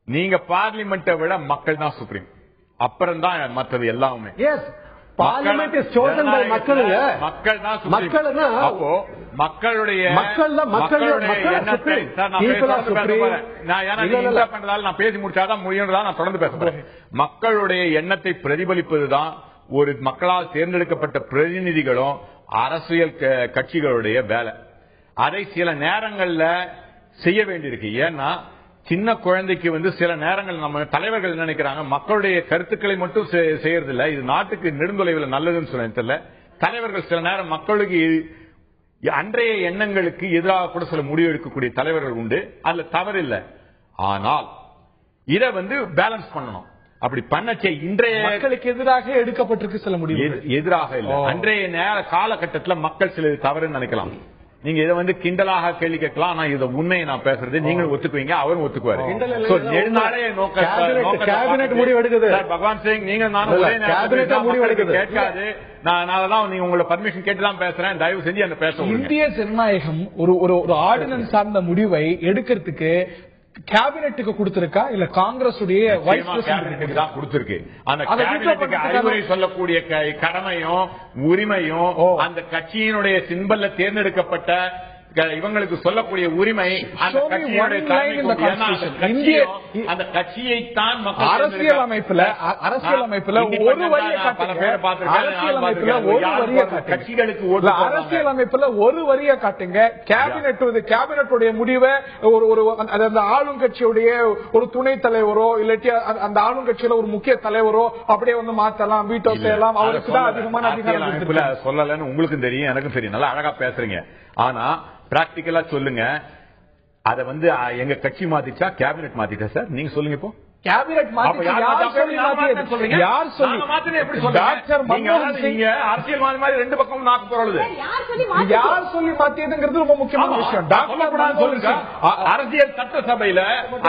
நீங்க பார்லிமெண்ட்டை விட மக்கள் தான் சுப்ரீம், அப்புறம் தான் மற்றது எல்லாமே. Yes, parliament is chosen by மக்கள். மக்கள் தான் சுப்ரீம். அப்போ மக்களுடைய எண்ணத்தை நான் பேசி முடிச்சாதான் முடியும்ன்றதா நான் தொடர்ந்து பேசுறேன். மக்களுடைய எண்ணத்தை பிரதிபலிப்பதுதான் ஒரு மக்களால் தேர்ந்தெடுக்கப்பட்ட பிரதிநிதிகளும் அரசியல் கட்சிகளுடைய வேலை. அதை சில நேரங்கள்ல செய்ய வேண்டியிருக்கு. ஏன்னா சின்ன குழந்தைக்கு சில நேரங்கள் நம்ம தலைவர்கள் நினைக்கிறாங்க மக்களுடைய கருத்துக்களை மட்டும் செய்யறதில்ல, இது நாட்டுக்கு நெடுந்தொலைவில் நல்லதுன்னு சொல்ல. தலைவர்கள் சில நேரம் மக்களுக்கு அன்றைய எண்ணங்களுக்கு எதிராக கூட சில முடிவு எடுக்கக்கூடிய தலைவர்கள் உண்டு, அதுல தவறு இல்லை. ஆனால் இதை பேலன்ஸ் பண்ணணும். அப்படி பண்ணச்சே இன்றைய மக்களுக்கு எதிராக எடுக்கப்பட்டிருக்கு சில முடிவு, எதிராக இல்லை. அன்றைய காலகட்டத்தில் மக்கள் சில தவறுன்னு நினைக்கலாம். நீங்க இதை கிண்டலாக கேள்வி கேட்கலாம், ஆனா இதை உண்மையை நான் பேசுறது நீங்களும் ஒத்துக்குவீங்க, அவரும் ஒத்துக்குவாரு. கேபினெட் முடிவு எடுக்குது பகவான் சிங், நீங்க நானும் ஒரே நேரத்தில் கேட்காது. நான் அதெல்லாம் நீங்க உங்களோட பர்மிஷன் கேட்டுதான் பேசுறேன், தயவு செஞ்சு அந்த பேச. இந்திய ஜனநாயகம் ஒரு ஆர்டினன்ஸ் சார்ந்த முடிவை எடுக்கிறதுக்கு கேபினெட்டுக்கு கொடுத்திருக்கா இல்ல காங்கிரஸ் வைஸ் பிரசிடென்ட் தான் கொடுத்திருக்கு? அந்த கேபினெட்டுக்கு அறிவுரை சொல்லக்கூடிய கடமையும் உரிமையும் அந்த கட்சியினுடைய சிம்பல்ல தேர்ந்தெடுக்கப்பட்ட இவங்களுக்கு சொல்லக்கூடிய உரிமை அந்த கட்சியைத்தான் அரசியல் அமைப்புல ஒரு வரியை கட்சிகளுக்கு அரசியல் அமைப்புல ஒரு வரியை காட்டுங்க. கேபினெட்டுடைய முடிவை அந்த ஆளும் கட்சியுடைய ஒரு துணை தலைவரோ இல்லாட்டி அந்த ஆளும் கட்சியில ஒரு முக்கிய தலைவரோ அப்படியே மாத்தலாம், வீட்டோ செய்யலாம். அவருக்கு தான் அதிகமான அதிகாரம் சொல்லலன்னு உங்களுக்கும் தெரியும், எனக்கும் தெரியும். நல்லா அழகா பேசுறீங்க. ஆனா பிராக்டிகலா சொல்லுங்க, அத எங்க கட்சி மாத்திச்சா கேபினெட் மாத்திட்டா சார்? நீங்க சொல்லுங்க. இப்போ கேபினெட் அரசியல் மாதிரி ரெண்டு பக்கம் நாக்கு போறது யார் சொல்லி மாத்தியதுங்கிறது ரொம்ப முக்கியமான விஷயம். அரசியல் சட்டசபையில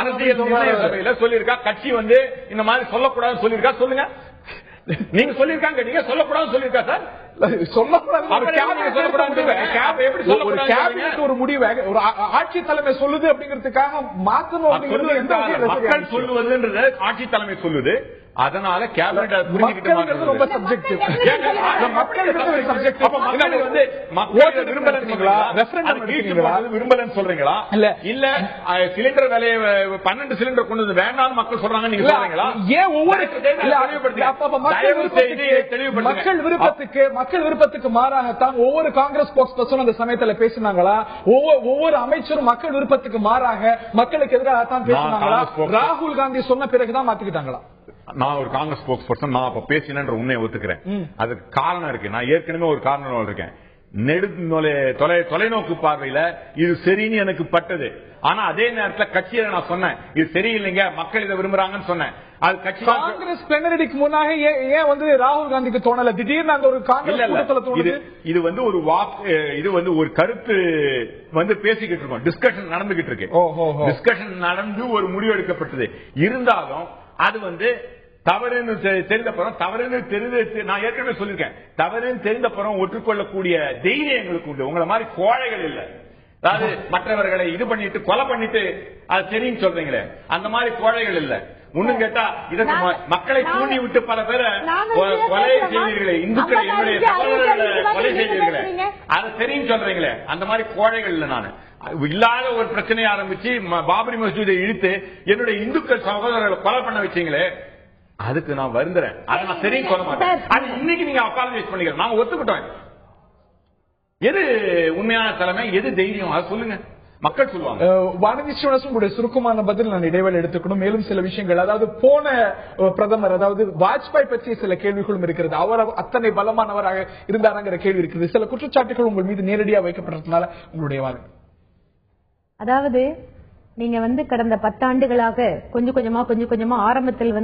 அரசியல் சபையில சொல்லியிருக்கா கட்சி இந்த மாதிரி சொல்லக்கூடாதுன்னு சொல்லியிருக்கா. சொல்லுங்க, நீங்க சொல்லிருக்காங்க, நீங்க சொல்லக்கூடாதுன்னு சொல்லிருக்கா சார்? ஒரு முடிவை ஒரு ஆட்சி தலைமை சொல்லுது அப்படிங்கிறதுக்காக மாற்றணும். மக்கள் சொல்லுவதுன்றது ஆட்சி தலைமை சொல்லுது, அதனால கேபினெட் ரொம்ப சப்ஜெக்டிவ். விரும்பலன்னு சொல்றீங்களா? இல்ல சிலிண்டர் விலையை 12 சிலிண்டர் கொண்டு வேண்டாம் மக்கள் சொல்றாங்க, நீங்க சொல்றீங்களா? ஏன் ஒவ்வொரு மக்கள் விருப்பத்துக்கு மாறாகத்தான் ஒவ்வொரு காங்கிரஸ் ஸ்போக்ஸ் பர்சன் அந்த சமயத்துல பேசினாங்களா? ஒவ்வொரு அமைச்சரும் மக்கள் விருப்பத்துக்கு மாறாக மக்களுக்கு எதிராகத்தான் பேசினாங்களா? ராகுல் காந்தி சொன்ன பிறகுதான் மாத்திக்கிட்டாங்களா? நான் ஒரு காங்கிரஸ் ஸ்போக்ஸ் பர்சன், நான் அப்ப பேசினேன்ற உண்மையை ஒத்துக்கிறேன். அதுக்கு காரணம் இருக்கு. நான் ஏற்கனவே ஒரு காரணம் இருக்கேன். தொலைநோக்கு பார்வையில இது சரின்னு எனக்கு பட்டது. ஆனா அதே நேரத்தில் கட்சியில நான் சொன்னேன் இது சரியில்லைங்க, மக்கள் இதை விரும்புறாங்கன்னு சொன்னேன். அது கட்சி காங்கிரஸ் பிளனரிக்கு முன்னாக ஏன் ராகுல் காந்திக்கு தோணல? திடீர்னு அந்த ஒரு காங்கிரஸ் இது ஒரு வாக்கு, இது ஒரு கருத்து பேசிக்கிட்டு இருக்கோம், டிஸ்கஷன் நடந்துகிட்டு இருக்கு. டிஸ்கஷன் நடந்து ஒரு முடிவு எடுக்கப்பட்டது. இருந்தாலும் அது தவறுன்னு தெரிந்தப்புறம், தவறுன்னு தெரிந்து நான் ஏற்கனவே சொல்லியிருக்கேன், தவறுன்னு தெரிந்தப்புறம் ஒற்றுக்கொள்ளக்கூடிய தைரியம் எங்களுக்கு உண்டு. உங்களை மாதிரி கோழைகள் இல்லை. அதாவது மற்றவர்களை இது பண்ணிட்டு கொலை பண்ணிட்டு அது தெரியும் சொல்றீங்களே, அந்த மாதிரி கோழைகள் இல்ல. ஒண்ணும் கேட்டா இதற்கு மக்களை தூண்டி விட்டு பல பேரை கொலை செய்வீர்களே, இந்துக்களை என்னுடைய சகோதரர்களை கொலை செய்வீர்களே, அதை தெரியும் சொல்றீங்களே. அந்த மாதிரி கோழைகள் இல்ல நானு. இல்லாத ஒரு பிரச்சனையை ஆரம்பிச்சு பாபரி மசூதியை இழுத்து என்னுடைய இந்துக்கள் சகோதரர்களை கொலை பண்ண வச்சீங்களே, அதுக்கு நான் வருந்துறேன். அதை நான் தெரியும் சொல்ல மாட்டேன். அது இன்னைக்கு நீங்க அப்பாலஜைஸ் பண்ணிக்கிறேன், நான் ஒத்துக்கிட்டோம். எது உண்மையான தலைமை, எது தைரியம், அதை சொல்லுங்க, மக்கள் சொல்லுவாங்க. வானதி ஸ்ரீனிவாசன் உங்களுடைய சுருக்கமான பதில் நான் இடைவேளை எடுத்துக்கணும். மேலும் சில விஷயங்கள், அதாவது போன பிரதமர், அதாவது வாஜ்பாய் பற்றிய சில கேள்விகளும் இருக்கிறது. அவர் அத்தனை பலமானவராக இருந்தாருங்கிற கேள்வி இருக்கிறது. சில குற்றச்சாட்டுகள் உங்கள் மீது நேரடியாக வைக்கப்பட்டதுனால உங்களுடைய வாதம். அதாவது நீங்க கடந்த 10 ஆண்டுகளாக கொஞ்சம் கொஞ்சமா ஆரம்பத்தில்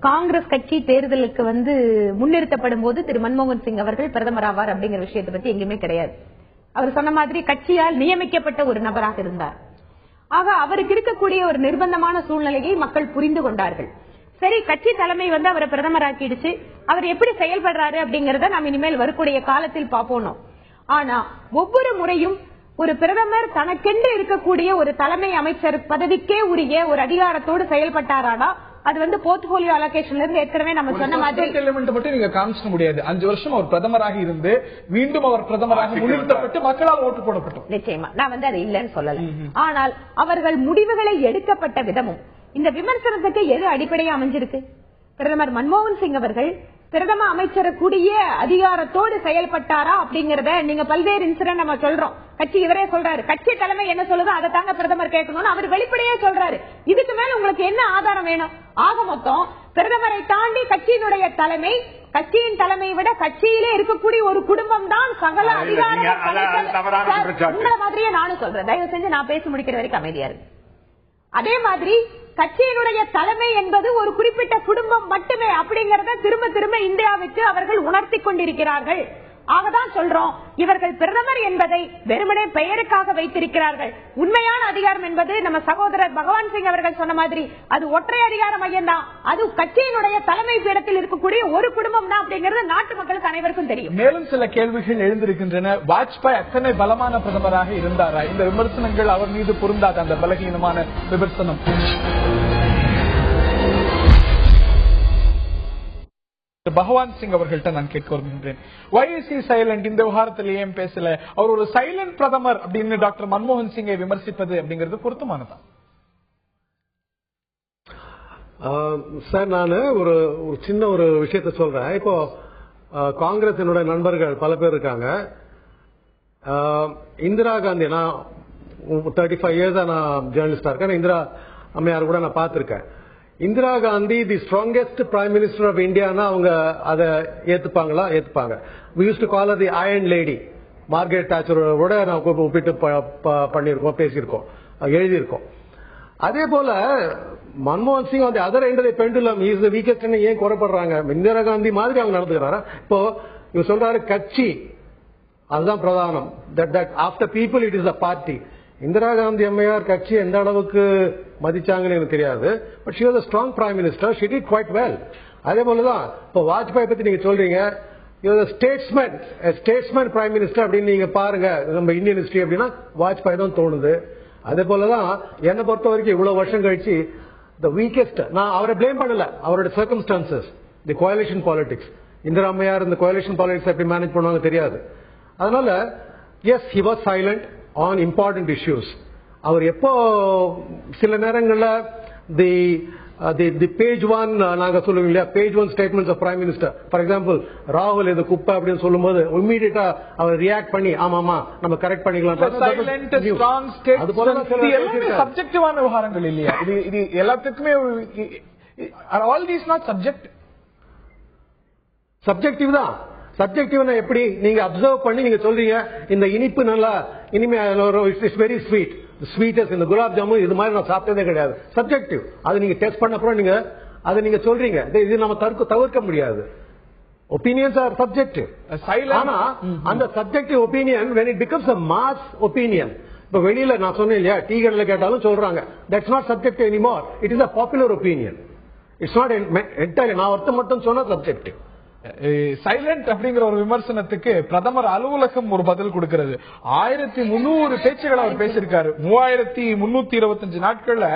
காங்கிரஸ் கட்சி தேர்தலுக்கு முன்னிறுத்தப்படும் போது திரு மன்மோகன் சிங் அவர்கள் பிரதமர் ஆவார் அப்படிங்கிற விஷயத்தை பத்தி எங்குமே கிடையாது. அவர் சொன்ன மாதிரி கட்சியால் நியமிக்கப்பட்ட ஒரு நபராக இருந்தார். ஆக அவருக்கு இருக்கக்கூடிய ஒரு நிர்பந்தமான சூழ்நிலையை மக்கள் புரிந்து கொண்டார்கள். சரி, கட்சி தலைமை அவரை பிரதமராக்கிடுச்சு, அவர் எப்படி செயல்படுறாரு அப்படிங்கறத நாம் இனிமேல் வரக்கூடிய காலத்தில் பார்ப்போம். ஆனா ஒவ்வொரு முறையும் ஒரு பிரதமர் தனக்கென்று இருக்கக்கூடிய ஒரு தலைமை அமைச்சர் பதவிக்கே உரிய ஒரு அதிகாரத்தோடு செயல்பட்டாரானா அது போர்ட்போலியோ அலோகேஷன்ல இருந்து ஏற்கனவே நம்ம சொன்ன மாதிரி எலிமெண்ட் மட்டும் நீங்க காமிக்க முடியாது. 5 வருஷம் அவர் பிரதமராக இருந்து மீண்டும் அவர் பிரதமராக முன்னிறுத்தப்பட்டு மக்களால் ஓட்டு போடப்பட்டோம். நிச்சயமா நான் அது இல்லைன்னு சொல்லல. ஆனால் அவர்கள் முடிவுகளை எடுக்கப்பட்ட விதமும் இந்த விமர்சனத்துக்கு எது அடிப்படையா அமைஞ்சிருக்கு? பிரதமர் மன்மோகன் சிங் அவர்கள் பிரதம அமைச்சரக்கூடிய அதிகாரத்தோடு செயல்பட்டாரா அப்படிங்கறத நீங்க பல்வேறு இன்சிடென்ட் நம்ம சொல்றோம். கட்சி இவரே சொல்றாரு, கட்சி தலைமை என்ன சொல்லுதோ அதை தாங்க பிரதமர் கேட்கணும்னு அவர் வெளிப்படையே சொல்றாரு. இதுக்கு மேல உங்களுக்கு என்ன ஆதாரம் வேணும்? ஆக மொத்தம் பிரதமரை தாண்டி கட்சியினுடைய தலைமை, கட்சியின் தலைமையை விட கட்சியிலே இருக்கக்கூடிய ஒரு குடும்பம் தான் சகல அதிகாரம். உங்களை மாதிரியே நானும் சொல்றேன், தயவு செஞ்சு நான் பேசி முடிக்கிற வரைக்கும் அமைதியா இருக்கு. அதே மாதிரி கட்சியினுடைய தலைமை என்பது ஒரு குறிப்பிட்ட குடும்பம் மட்டுமே அப்படிங்கறத திரும்ப திரும்ப இந்தியாவுக்கு அவர்கள் உணர்த்தி கொண்டிருக்கிறார்கள். ஆகதான் சொல்றோம், இவர்கள் பிரதமர் என்பதை வெறுமனே பெயருக்காக வைத்திருக்கிறார்கள். உண்மையான அதிகாரம் என்பது நம்ம சகோதரர் பகவான் சிங் அவர்கள் சொன்ன மாதிரி அது ஒற்றை அதிகார மையம் தான். அது கட்சியினுடைய தலைமை பீடத்தில் இருக்கக்கூடிய ஒரு குடும்பம் தான் அப்படிங்கிறது நாட்டு மக்களுக்கு அனைவருக்கும் தெரியும். மேலும் சில கேள்விகள் எழுந்திருக்கின்றன. வாஜ்பாய் அத்தனை பலமான பிரதமராக இருந்தாரா? இந்த விமர்சனங்கள் அவர் மீது பொருந்தாத அந்த பலகீனமான விமர்சனம் பகவான் சிங் அவர்கள்ட்ட நான் கேட்க வருகின்றேன். Why is he silent? இந்த விவகாரத்தில் ஏன் பேசல? அவர் ஒரு சைலண்ட் பிரதமர் அப்படின்னு டாக்டர் மன்மோகன் சிங்கை விமர்சிப்பது அப்படிங்கிறது பொருத்தமானதா? சார், நான் ஒரு சின்ன ஒரு விஷயத்த சொல்றேன். இப்போ காங்கிரஸ் என்னோட நண்பர்கள் பல பேர் இருக்காங்க. இந்திரா காந்தி, நான் 35 இயர்ஸா நான் ஜேர்னலிஸ்டா இருக்கேன். இந்திரா அம்மையார் கூட நான் பார்த்திருக்கேன். Indira Gandhi the strongest prime minister of இந்தியானா அவங்க அதை ஏத்துப்பாங்களா? ஏத்துப்பாங்க. we used to call her the iron lady. Margaret தாச்சரோட நான் ஒப்பிட்டு பண்ணியிருக்கோம், பேசியிருக்கோம், எழுதியிருக்கோம். அதே போல மன்மோகன் சிங் அந்த other end pendulum is the weakest ஏன் குறைப்படுறாங்க? இந்திரா காந்தி மாதிரி அவங்க நடந்துக்கிறாரா? இப்போ இவர் சொல்றாரு கட்சி அதுதான் பிரதானம், that after people it is a party. Indira Gandhi அம்மையார் கட்சி எந்த அளவுக்கு மதிச்சாங்கன்னு எனக்கு தெரியாது. But she was a strong prime minister. She did quite well. அதே போலதான் இப்போ வாஜ்பாய் பத்தி நீங்க சொல்றீங்க, ஸ்டேட்ஸ்மேன் பிரைம் மினிஸ்டர் அப்படின்னு நீங்க பாருங்க நம்ம இந்தியன் ஹிஸ்டரி அப்படின்னா வாஜ்பாய் தான் தோணுது. அதே போலதான் என்னை பொறுத்த வரைக்கும் இவ்வளவு வருஷம் கழிச்சு த வீக்கெஸ்ட், நான் அவரை பிளேம் பண்ணல, அவரோட circumstances, the coalition politics. Indira அம்மையார் இந்த கோயலிஷன் பாலிடிக்ஸ் எப்படி மேனேஜ் பண்ணுவாங்க தெரியாது. அதனால yes, he was silent on important issues. அவர் எப்போ சில நேரங்களில் தி பேஜ் 1 நாங்க சொல்லுவோம் இல்லையா, page 1 statements of prime minister, for example ராகுல் இது குப்பை அப்படின்னு சொல்லும்போது இமீடியட்டா அவர் ரியாக்ட் பண்ணி ஆமாமா நம்ம கரெக்ட் பண்ணிக்கலாம். சப்ஜெக்டிவான விவகாரங்கள் இல்லையா இது எல்லாத்துக்குமே? ஆல் தீஸ் நாட் சப்ஜெக்டிவ் தான். சப்ஜெக்டிவ்னா எப்படி? நீங்க அப்சர்வ் பண்ணி நீங்க சொல்றீங்க இந்த இனிப்பு நல்லா இனிமே இட்ஸ் வெரி ஸ்வீட், ஸ்வீட்டஸ்ட் இந்த குலாப் ஜாமுன் இது மாதிரி நான் சாப்பிட்டதே கிடையாது. சப்ஜெக்டிவ். அது நீங்க டெஸ்ட் பண்ண அப்புறம் நீங்க அதை நீங்க சொல்றீங்க. இது நம்ம தவிர்க்க முடியாது. Opinions are subjective. ஆனா அந்த subjective opinion when it becomes a mass opinion, இப்ப வெளியில நான் சொன்னேன் இல்லையா, டீ கடையில கேட்டாலும் சொல்றாங்க, that's not subjective anymore, it is a popular opinion. It's not entirely. நான் ஒருத்த மட்டும் சொன்னா சப்ஜெக்டிவ். சைலண்ட் அப்படிங்கிற ஒரு விமர்சனத்துக்கு பிரதமர் அலுவலகம் ஒரு பதில் கொடுக்கிறது. 1300 பேச்சுகள் அவர் பேசியிருக்காரு. 3325 நாட்கள்ல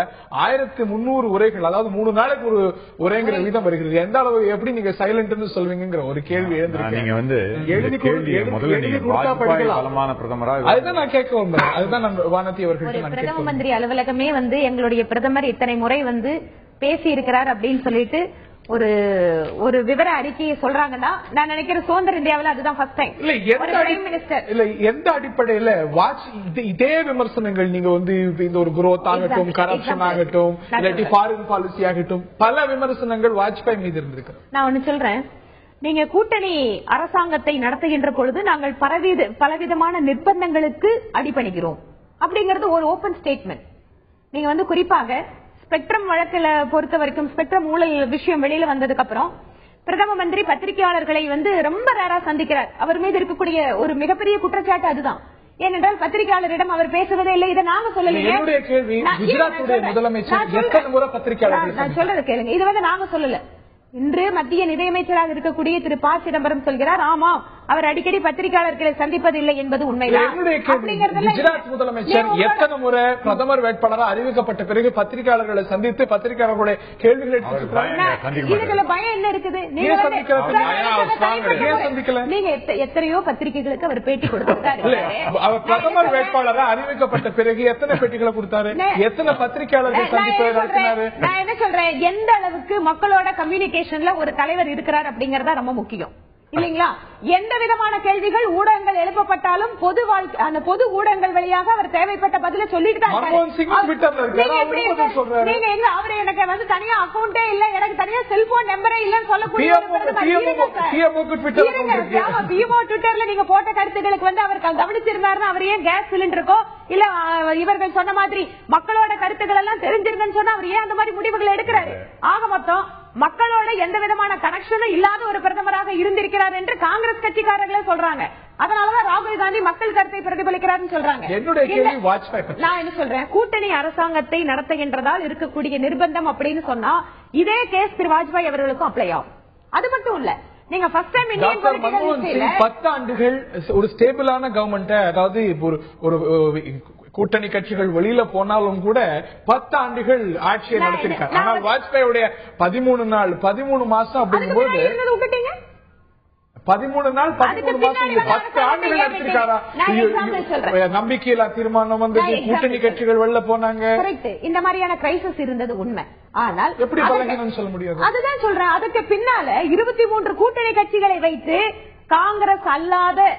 1300 உரைகள், அதாவது 3 நாளைக்கு ஒரு உரைங்கிற வீதம் வருகிறது. எந்த அளவு எப்படி நீங்க சைலண்ட் சொல்வீங்கிற ஒரு கேள்வி எழுந்திருக்கு. நீங்க வந்து அதுதான் நான் கேட்க வந்தேன். அதுதான் நான் வானதி அவர்கள் பிரதம மந்திரி அலுவலகமே வந்து எங்களுடைய பிரதமர் இத்தனை முறை வந்து பேசி இருக்கிறார் அப்படின்னு சொல்லிட்டு ஒரு விவர அறிக்கையை சொல்றாங்கன்னா நான் நினைக்கிறேன் சுதந்திர இந்தியாவில் அதுதான் ஃபர்ஸ்ட் டைம். இல்ல எந்த அடிப்படையில இதே விமர்சனங்கள் நீங்க வந்து இந்த ஒரு குரோத் ஆகட்டும், கரப்ஷன் ஆகட்டும், இல்லாட்டி ஃபாரின் பாலிசி ஆகட்டும், பல விமர்சனங்கள் வாஜ்பாய் மீது இருந்திருக்கு. நான் ஒண்ணு சொல்றேன், நீங்க கூட்டணி அரசாங்கத்தை நடத்துகின்ற பொழுது நாங்கள் பலவிதமான நிர்பந்தங்களுக்கு அடிபணிகிறோம் அப்படிங்கறது ஒரு ஓபன் ஸ்டேட்மெண்ட். நீங்க வந்து குறிப்பாக ஸ்பெக்ட்ரம் வழக்கில பொறுத்த வரைக்கும் ஸ்பெக்ட்ரம் ஊழல் விஷயம் வெளியில வந்ததுக்கு அப்புறம் பிரதம மந்திரி பத்திரிகையாளர்களை வந்து ரொம்ப ரேரா சந்திக்கிறார். அவர் மீது இருக்கக்கூடிய ஒரு மிகப்பெரிய குற்றச்சாட்டு அதுதான். ஏனென்றால் பத்திரிகையாளரிடம் அவர் பேசுவதே இல்லை. இதை நாங்க சொல்லலையே. நான் சொல்றது கேளுங்க, இது வந்து நாங்க சொல்லல. இன்று மத்திய நிதியமைச்சராக இருக்கக்கூடிய திரு ப. சிதம்பரம் சொல்கிறார், ஆமா அவர் அடிக்கடி பத்திரிகையாளர்களை சந்திப்பதில்லை என்பது உண்மைதான். குஜராத் முதலமைச்சர் எத்தனை முறை பிரதமர் வேட்பாளராக அறிவிக்கப்பட்ட பிறகு பத்திரிகையாளர்களை சந்தித்து பத்திரிகையாளர்களுடைய கேள்விகளை இதுல பயம் என்ன இருக்குது? நீங்க எத்தனையோ பத்திரிகைகளுக்கு அவர் பேட்டி கொடுத்திருக்காரு. அவர் பிரதமர் வேட்பாளராக அறிவிக்கப்பட்ட பிறகு எத்தனை பேட்டிகளை கொடுத்தாரு, எத்தனை பத்திரிகையாளர்கள் சந்திப்பு நடத்தினாரு? நான் என்ன சொல்றேன், எந்த அளவுக்கு மக்களோட கம்யூனிகேஷன்ல ஒரு தலைவர் இருக்கிறார் அப்படிங்கறத ரொம்ப முக்கியம் இல்லீங்களா? எந்த விதமான கேள்விகள் ஊடகங்கள் எழுப்பப்பட்டாலும் அந்த பொது ஊடகங்கள் வழியாக அவர் தேவைப்பட்ட பதில சொல்லிட்டு தான் நீங்க எங்க அவரு எனக்கு வந்து தனியா அக்கௌண்டே இல்ல, எனக்கு தனியா செல்போன் நம்பரே இல்லன்னு சொல்லக்கூடிய ட்விட்டர்ல நீங்க போட்ட கருத்துக்களுக்கு வந்து அவர் கவனிச்சிருந்தாருன்னா அவர் ஏன் கேஸ் சிலிண்டருக்கோ இல்ல இவர்கள் சொன்ன மாதிரி மக்களோட கருத்துக்கள் எல்லாம் தெரிஞ்சிருக்குன்னு சொன்னா அவர் ஏன் அந்த மாதிரி முடிவுகள் எடுக்கிறாரு? ஆக மொத்தம் மக்களோட எந்த விதமான கனெக்ஷனும் இல்லாத ஒரு பிரதமராக இருந்திருக்கிறார் என்று காங்கிரஸ் கட்சிக்காரர்களே சொல்றாங்க. அதனாலதான் ராகுல் காந்தி மக்கள் கருத்தை பிரதிபலிக்கிறார் சொல்றாங்க. நான் என்ன சொல்றேன், கூட்டணி அரசாங்கத்தை நடத்துகின்றதால் இருக்கக்கூடிய நிர்பந்தம் அப்படின்னு சொன்னா இதே கேஸ் திரு வாஜ்பாய் அவர்களுக்கும் அப்ளை ஆகும். அது மட்டும் இல்ல, நீங்க ஃபர்ஸ்ட் டைம் இந்தியன் பொலிட்டிக்கல் 10 ஆண்டுகள் ஒரு ஸ்டேபிளான கவர்மெண்ட், அதாவது ஒரு கூட்டணி கட்சிகள் வெளியில போனாலும் கூட 10 ஆண்டுகள் ஆட்சியை நடத்திருக்காங்க. ஆனால் வாஜ்பாயுடைய 13 மாசம் அப்படிங்கும்போது 13 நாள் 13 மாசம் 10 ஆண்டுகள் நடத்திருக்காரா? நம்பிக்கையில்லா தீர்மானம் வந்தது, கூட்டணி கட்சிகள் வெளில போனாங்க. இந்த மாதிரியான கிரைசிஸ் இருந்தது உண்மை. ஆனால் எப்படி பலகீனம் சொல்ல முடியாது? அதுதான் சொல்றேன். அதுக்கு பின்னால 23 கூட்டணி கட்சிகளை வைத்து காங்கிரஸ் அல்லாது,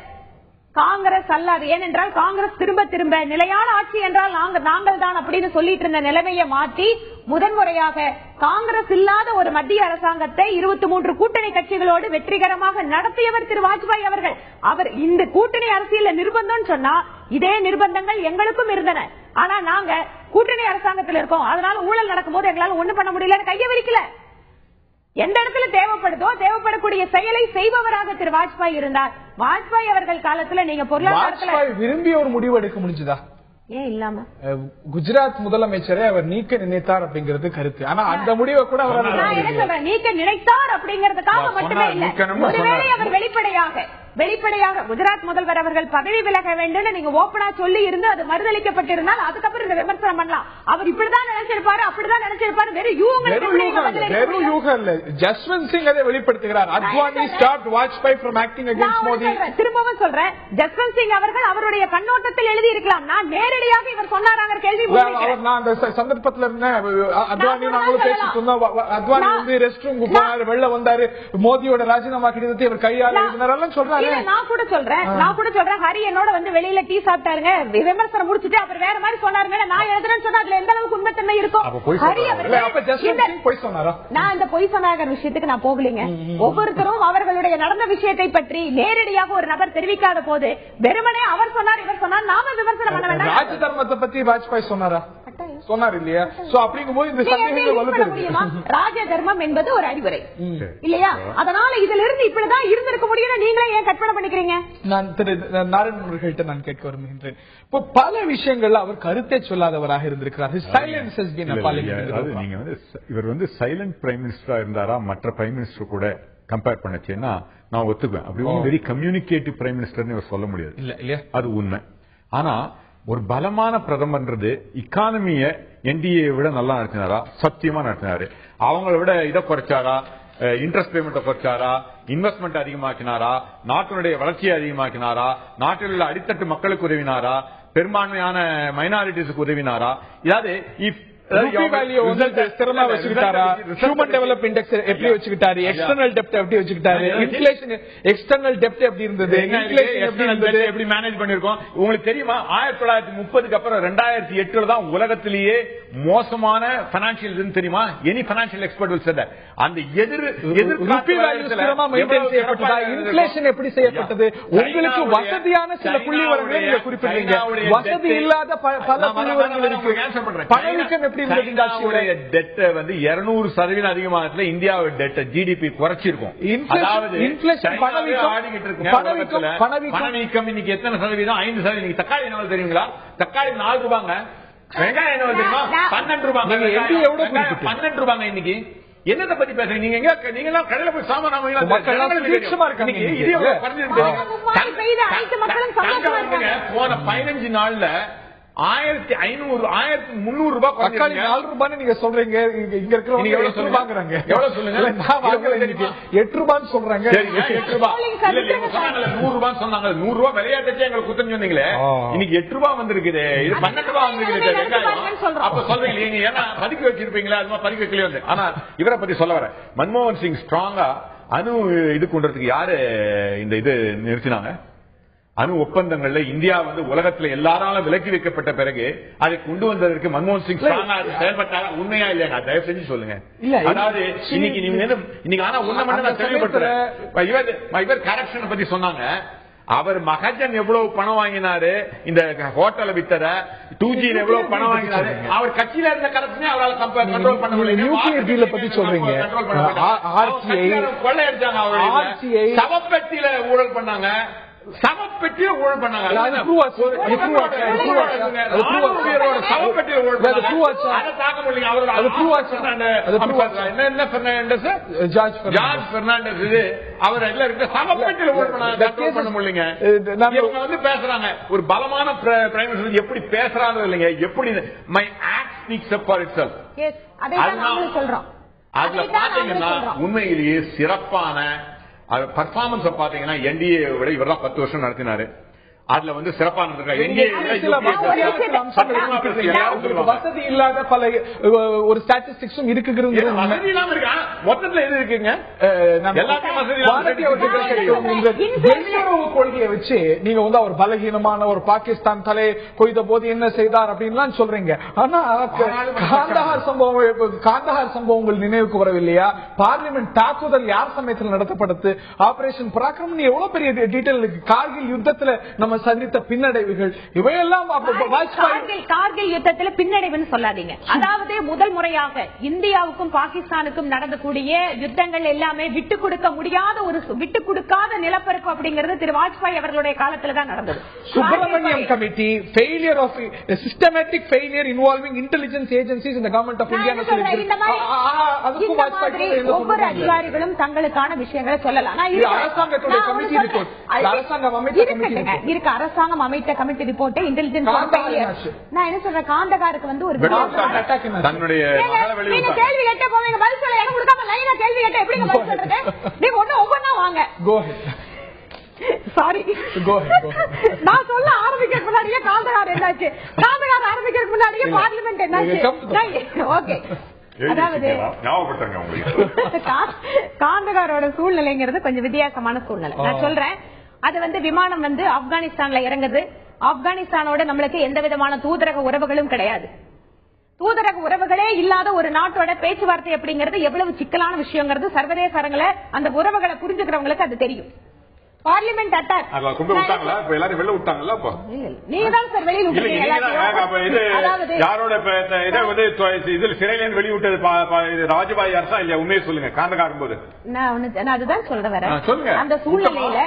ஏனென்றால் காங்கிரஸ் திரும்ப நிலையான ஆட்சி என்றால் நாங்கள் தான் அப்படின்னு சொல்லிட்டு இருந்த நிலைமையை மாற்றி முதன்முறையாக காங்கிரஸ் இல்லாத ஒரு மத்திய அரசாங்கத்தை 23 கூட்டணி கட்சிகளோடு வெற்றிகரமாக நடத்தியவர் திரு வாஜ்பாய் அவர்கள். அவர் இந்த கூட்டணி அரசியல் நிர்பந்தம் சொன்னா இதே நிர்பந்தங்கள் எங்களுக்கும் இருந்தன. ஆனா நாங்க கூட்டணி அரசாங்கத்தில் இருக்கோம், அதனால ஊழல் நடக்கும் போது எங்களால ஒண்ணும் பண்ண முடியலன்னு கையை விரிக்கல. எந்த இடத்துல தேவைப்படக்கூடிய செயலை செய்பவராக திரு வாஜ்பாய் இருந்தார். வாஜ்பாய் அவர்கள் காலத்துல நீங்க பொருளாதாரத்துல விரும்பிய ஒரு முடிவு எடுக்க முடிஞ்சதா? ஏன் இல்லாம குஜராத் முதலமைச்சரை அவர் நீக்க நினைத்தார் அப்படிங்கிறது கருத்து. ஆனா அந்த முடிவை கூட அவர் நீக்க நினைத்தார் அப்படிங்கறதுக்காக மட்டுமே இல்ல, ஒருவேளை அவர் வெளிப்படையாக குஜராத் முதல்வர் அவர்கள் பதவி விலக வேண்டும் நீங்க ஓப்பனா சொல்லி இருந்து அது மறுதளிக்கப்பட்டிருந்தால் அதுக்கப்புறம் இந்த விமர்சனம் பண்ணலாம். அவர் இப்படிதான் நினைச்சிருப்பாரு அப்படிதான் நினைச்சிருப்பாரு. வெறும் யூகம் இல்ல, ஜஸ்வந்த் சிங் அதை வெளிப்படுத்துகிறார். Advani stopped Vajpayee from acting against Modi. திரும்பவும் சொல்றேன், ஜஸ்வந்த் சிங் அவர்கள் அவருடைய கண்ணோட்டத்தில் எழுதி இருக்கலாம். நான் நேரடியாக இவர் சொன்னாராங்க கேள்வி நான் அந்த சந்தர்ப்பத்தில் இருந்தேன். அத்வானி நாங்களும் பேசிட்டு இருந்தோம். அத்வானி வந்து ரெஸ்ட் ரூம் போனாரு, வெளில வந்தாரு, மோடியோட ராஜினாமா கடிதத்தை இவர் கையாள சொல்றாரு. நான் கூட சொல்றேன் ஹரி என்னோட வந்து வெளியில டீ சாப்பிட்டாருங்க, விமர்சனம் முடிச்சுட்டு அப்புறம் வேற மாதிரி சொன்னாருங்க. நான் எழுதுறேன்னு சொன்னா அதுல எந்த அளவுக்கு உண்மைத்தன்மை இருக்கும்? ஹரி நான் இந்த பொய் சொன்னாங்க விஷயத்துக்கு நான் போகலீங்க. ஒவ்வொருத்தரும் அவர்களுடைய நடந்த விஷயத்தை பற்றி நேரடியாக ஒரு நபர் தெரிவிக்காத போது வெறுமனே அவர் சொன்னார் இவர் சொன்னார் நாம விமர்சனம் பண்ண வேண்டாம். ராஜ தர்மத்தை பத்தி வாஜ்பாய் சொன்னார் இல்லையா? ராஜ தர்மம் என்பது ஒரு அறிவுரை இல்லையா? அதனால இதுல இருந்து இப்படிதான் இருந்திருக்க முடியும். நீங்களே ஏன் கற்பனை பண்ணிக்கிறீங்க? நான் திரு நாராயணன் அவர்கள்ட்ட நான் கேட்க விரும்புகின்றேன். இப்போ பல விஷயங்கள்ல அவர் கருத்தை சொல்லாதவராக இருந்திருக்கிறார். நீங்க வந்து இவர் வந்து சைலண்ட் பிரைம் மினிஸ்டரா இருந்தாரா மற்ற பிரைம் மினிஸ்டர் கூட கம்பேர் பண்ணச்சுன்னா நான் ஒத்துக்குவேன். அப்படி வெரி கம்யூனிகேட்டிவ் பிரைம் மினிஸ்டர்னு சொல்ல முடியாது இல்ல, அது உண்மை. ஆனா ஒரு பலமான பிரதமர்ன்றது இக்கானமிய என்டிஏ விட நல்லா நடத்தினாரா? சத்தியமா நடத்தினாரு. அவங்களை விட இதை குறைச்சாரா? இன்ட்ரெஸ்ட் பேமெண்ட் குறைச்சாரா? இன்வெஸ்ட்மெண்ட் அதிகமாக்கினாரா? நாட்டினுடைய வளர்ச்சியை அதிகமாக்கினாரா? நாட்டில் உள்ள அடித்தட்டு மக்களுக்கு உதவினாரா? பெரும்பான்மையான மைனாரிட்டிஸுக்கு உதவினாரா? இதாவது ஸ்திரமா வச்சுக்கிட்டாரா? ஹியூமன் டெவலப் இண்டெக்ஸ் எப்படி வச்சுக்கிட்டாரு? எக்ஸ்டர்னல் டெப்ட் எப்படி வச்சுக்கிட்டாரு? இன்ஃபிளேஷன் எக்ஸ்டர்னல் டெப்ட் எப்படி இருந்தது? எப்படி மேனேஜ் பண்ணிருக்கோம் உங்களுக்கு தெரியுமா? 1930க்கு அப்புறம் 2008 தான் உலகத்திலேயே மோசமான பைனான்சியல் தெரியுமா? Any financial expert will set அந்த இன்ஃபிளேஷன் எப்படி செய்யப்பட்டது? உங்களுக்கு வசதியான சில புள்ளிவரங்களை நீங்க குறிப்பிடுறீங்க, வசதி இல்லாத பல புள்ளிவரங்கள் இருக்கு. பணவீக்கம் எப்படி இருந்தது? டெட் வந்து 200% அதிகமானதுல இந்தியாவோட டெட் ஜிடிபி குறைச்சிருக்கும். பணவீக்கம் இன்னைக்கு எத்தனை சதவீதம்? 5%. இன்னைக்கு தக்காளி என்ன தெரியுங்களா? தக்காளி 4 ரூபாங்க. வெங்காயம் என்ன தெரியுமா? 12 ரூபாங்க. 12 ரூபாங்க இன்னைக்கு. என்னத்தை பத்தி பேசுறீங்க நீங்க? நீங்க எல்லாம் கடையில போய் சாமான் போன 15 நாள்ல 1500 1300 ரூபாய் தக்காளி 4 ரூபாய் நீங்க சொல்றீங்க. இங்க இருக்கிறவங்க எவ்வளவு வாங்குறாங்க? எவ்வளவு சொல்லுங்க. 8 ரூபாய் சொல்றாங்க. 8 ரூபாய் இல்ல 100 ரூபாய் சொன்னாங்க. 100 ரூபாய் விளையாட்டுச்சே எங்களுக்கு குத்தம் சொன்னீங்களே. இன்னைக்கு 8 ரூபாய் வந்திருக்குது. இது 12 ரூபாய் வந்திருக்குது. அப்ப சொல்றீங்க நீங்க என்ன பதுக்கி வச்சிருப்பீங்களா? அது பதுக்கி வைக்கலையே வந்து. ஆனா இவரை பத்தி சொல்ல வர மன்மோகன் சிங் ஸ்ட்ராங்கா அணு இது கொண்டதுக்கு யாரு இந்த இது நிறுத்தினாங்க? அணு ஒப்பந்தங்கள்ல இந்தியா வந்து உலகத்துல எல்லாராலும் விலக்கி வைக்கப்பட்ட பிறகு அதை கொண்டு வந்ததற்கு மன்மோகன் சிங் செயல்பட்டாரா? உண்மையா இல்லையா? தயவு செஞ்சு சொல்லுங்க. அதாவது இன்னைக்கு நீங்க இன்னைக்கு ஆனா உண்மை மட்டும் நான் தெளிவுபடுத்துறேன். இவர் கரப்ஷன் பத்தி சொன்னாங்க. அவர் மகஜன் எவ்வளவு பணம் வாங்கினாரு, இந்த ஹோட்டலை வித்தர 2G எவ்வளவு பணம் வாங்கினாரு, அவர் கட்சியில இருந்த கரப்ஷனே அவரால் கண்ட்ரோல் பண்ண முடியல. நியூக்ளியர் டீல பத்தி சொல்றீங்க. கொள்ளையடிச்சாங்க. அவருடைய சவப்பெட்டியில ஊழல் பண்ணாங்க. சவப்பெட்டியில ஊழல் பண்ணாங்க. அவர் எல்லாம் இருக்க சவப்பெட்டியில ஊழல் பண்ண முடியலங்க. வந்து பேசுறாங்க ஒரு பலமான பிரைம் மினிஸ்டர் எப்படி பேசுறாங்க இல்லைங்க. எப்படி my act speaks up for itself. அதுல பாத்தீங்கன்னா உண்மையிலேயே சிறப்பான பர்ஃபார்மன்ஸ் பாத்தீங்கன்னா என்டிஏ விட இவர் தான் 10 வருஷம் நடத்தினாரு. அதுல வந்து சிறப்பான வசதி இல்லாத பல ஒரு ஸ்டாட்டிஸ்டிக்ஸும் இருக்குங்கிறது மொத்தத்துல எது இருக்குங்க? வெளியுறவு கொள்கையை வச்சு நீங்க வந்து அவர் பலகீனமான ஒரு பாகிஸ்தான் தலை கொய்த போது என்ன செய்தார் அப்படின்னு சொல்றீங்க. ஆனா காந்தஹார் சம்பவங்கள் நினைவுக்கு வரவில்லையா? பார்லிமெண்ட் தாக்குதல் யார் சமயத்தில் நடத்தப்பட்டது? ஆபரேஷன் பராக்கிரம் எவ்வளவு பெரிய டீட்டெயில் இருக்கு. கார்கில் யுத்தத்துல நம்ம சந்தித்த பின்னடைவுகள் இவையெல்லாம் கார்கில் யுத்தத்தில் பின்னடைவுன்னு சொல்லாதீங்க. அதாவது முதல் முறையாக இந்தியாவுக்கும் பாகிஸ்தானுக்கும் நடந்தக்கூடிய யுத்தங்கள் எல்லாமே விட்டு கொடுக்க முடியாத ஒரு விட்டு கொடுக்காத நிலப்பரப்பு அப்படிங்கிறது திரு வாஜ்பாய் அவர்களுடைய காலத்துல தான் நடந்தது. Subramaniam committee failure of systematic failure involving intelligence agencies in the government of India. ஒவ்வொரு அதிகாரிகளும் தங்களுக்கான விஷயங்களை சொல்லலாம். அரசாங்கத்துடைய கமிட்டி ரிப்போர்ட், அரசாங்கம் அமைச்ச கமிட்டி அரசாங்கம் அமைத்த கமிட்டி ரிப்போர்ட் இன்டெலிஜென்ஸ். நான் என்ன சொல்றேன், காந்தகாருக்கு வந்து ஒரு தன்னுடைய கேள்வி கேட்ட போவீங்க, பதில் சொல்ல இடம் கொடுக்காம லைனா கேள்வி கேட்ட எப்படி பதில் சொல்றது? நீங்க ஒவ்வொன்னா வாங்க. சாரி, நான் சொல்ல ஆரம்பிக்கிறதுக்கு முன்னாடியே காந்தகார் என்னாச்சு, காந்தகார் ஆரம்பிக்கிறதுக்கு முன்னாடியே பார்லிமெண்ட் என்னாச்சு. ஓகே, அதாவது காந்தகாரோட சூழ்நிலைங்கிறது கொஞ்சம் வித்தியாசமான சூழ்நிலை. நான் சொல்றேன், அது வந்து விமானம் வந்து ஆப்கானிஸ்தான்ல இறங்குது. ஆப்கானிஸ்தானோட நம்மளுக்கு எந்த விதமான தூதரக உறவுகளும் கிடையாது. தூதரக உறவுகளே இல்லாத ஒரு நாட்டோட பேச்சுவார்த்தை அப்படிங்கிறது எவ்வளவு சிக்கலான விஷயங்கிறது சர்வதேச அரங்கில அந்த உறவுகளை புரிஞ்சுக்கிறவங்களுக்கு அது தெரியும். பார்லிமெண்ட் அட்டாக் எல்லாரும் வெளில விட்டாங்கல்ல. நீங்க தான் சார் வெளியில சிறையில வெளியிட்டது ராஜபாய் அரசா இல்லையா? உண்மையை சொல்லுங்க. காந்தகாரும் போது நான் அதுதான் சொல்ல வரேன். அந்த சூழ்நிலையில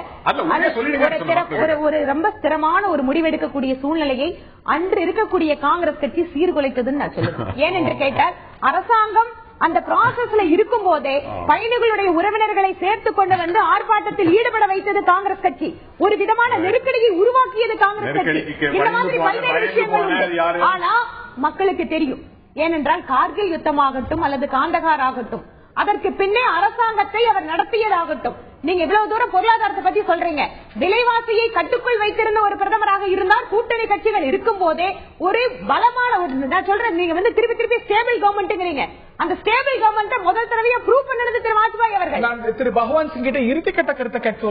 ஒரு ரொம்ப ஸ்திரமான ஒரு முடிவெடுக்கக்கூடிய சூழ்நிலையை அன்று இருக்கக்கூடிய காங்கிரஸ் கட்சி சீர்குலைத்ததுன்னு நான் சொல்லுவேன். ஏனென்று கேட்டால் அரசாங்கம் அந்த ப்ராசஸ்ல இருக்கும் போதே பயணிகளுடைய உறவினர்களை சேர்த்து கொண்டு வந்து ஆர்ப்பாட்டத்தில் ஈடுபட வைத்தது காங்கிரஸ் கட்சி. ஒரு விதமான நெருக்கடியை உருவாக்கியது காங்கிரஸ் கட்சி. இந்த மாதிரி பல்வேறு விஷயங்கள் உண்டு. ஆனா மக்களுக்கு தெரியும். ஏனென்றால் கார்கில் யுத்தமாகட்டும் அல்லது காந்தகார் ஆகட்டும், அதற்கு பின்னே அரசாங்கத்தை அவர் நடத்தியதாகட்டும், நீங்க இவ்வளவு தூரம் பொருளாதாரத்தை பத்தி சொல்றீங்க. விலைவாசியை கட்டுக்குள் வைத்திருந்த ஒரு பிரதமராக இருந்தால் கூட்டணி கட்சிகள் இருக்கும் போதே ஒரு பலமான, நான் சொல்றேன், நீங்க வந்து திருப்பி திருப்பி ஸ்டேபிள் கவர்மெண்ட், அந்த ஸ்டேபிள் கவர்மெண்ட் முதல் தடவையா ப்ரூவ் பண்ணது திரு வாஜ்பாய் அவர்கள். நான் திரு பகவான் சிங் கிட்ட இறுதிக்கட்ட கருத்தை கேட்க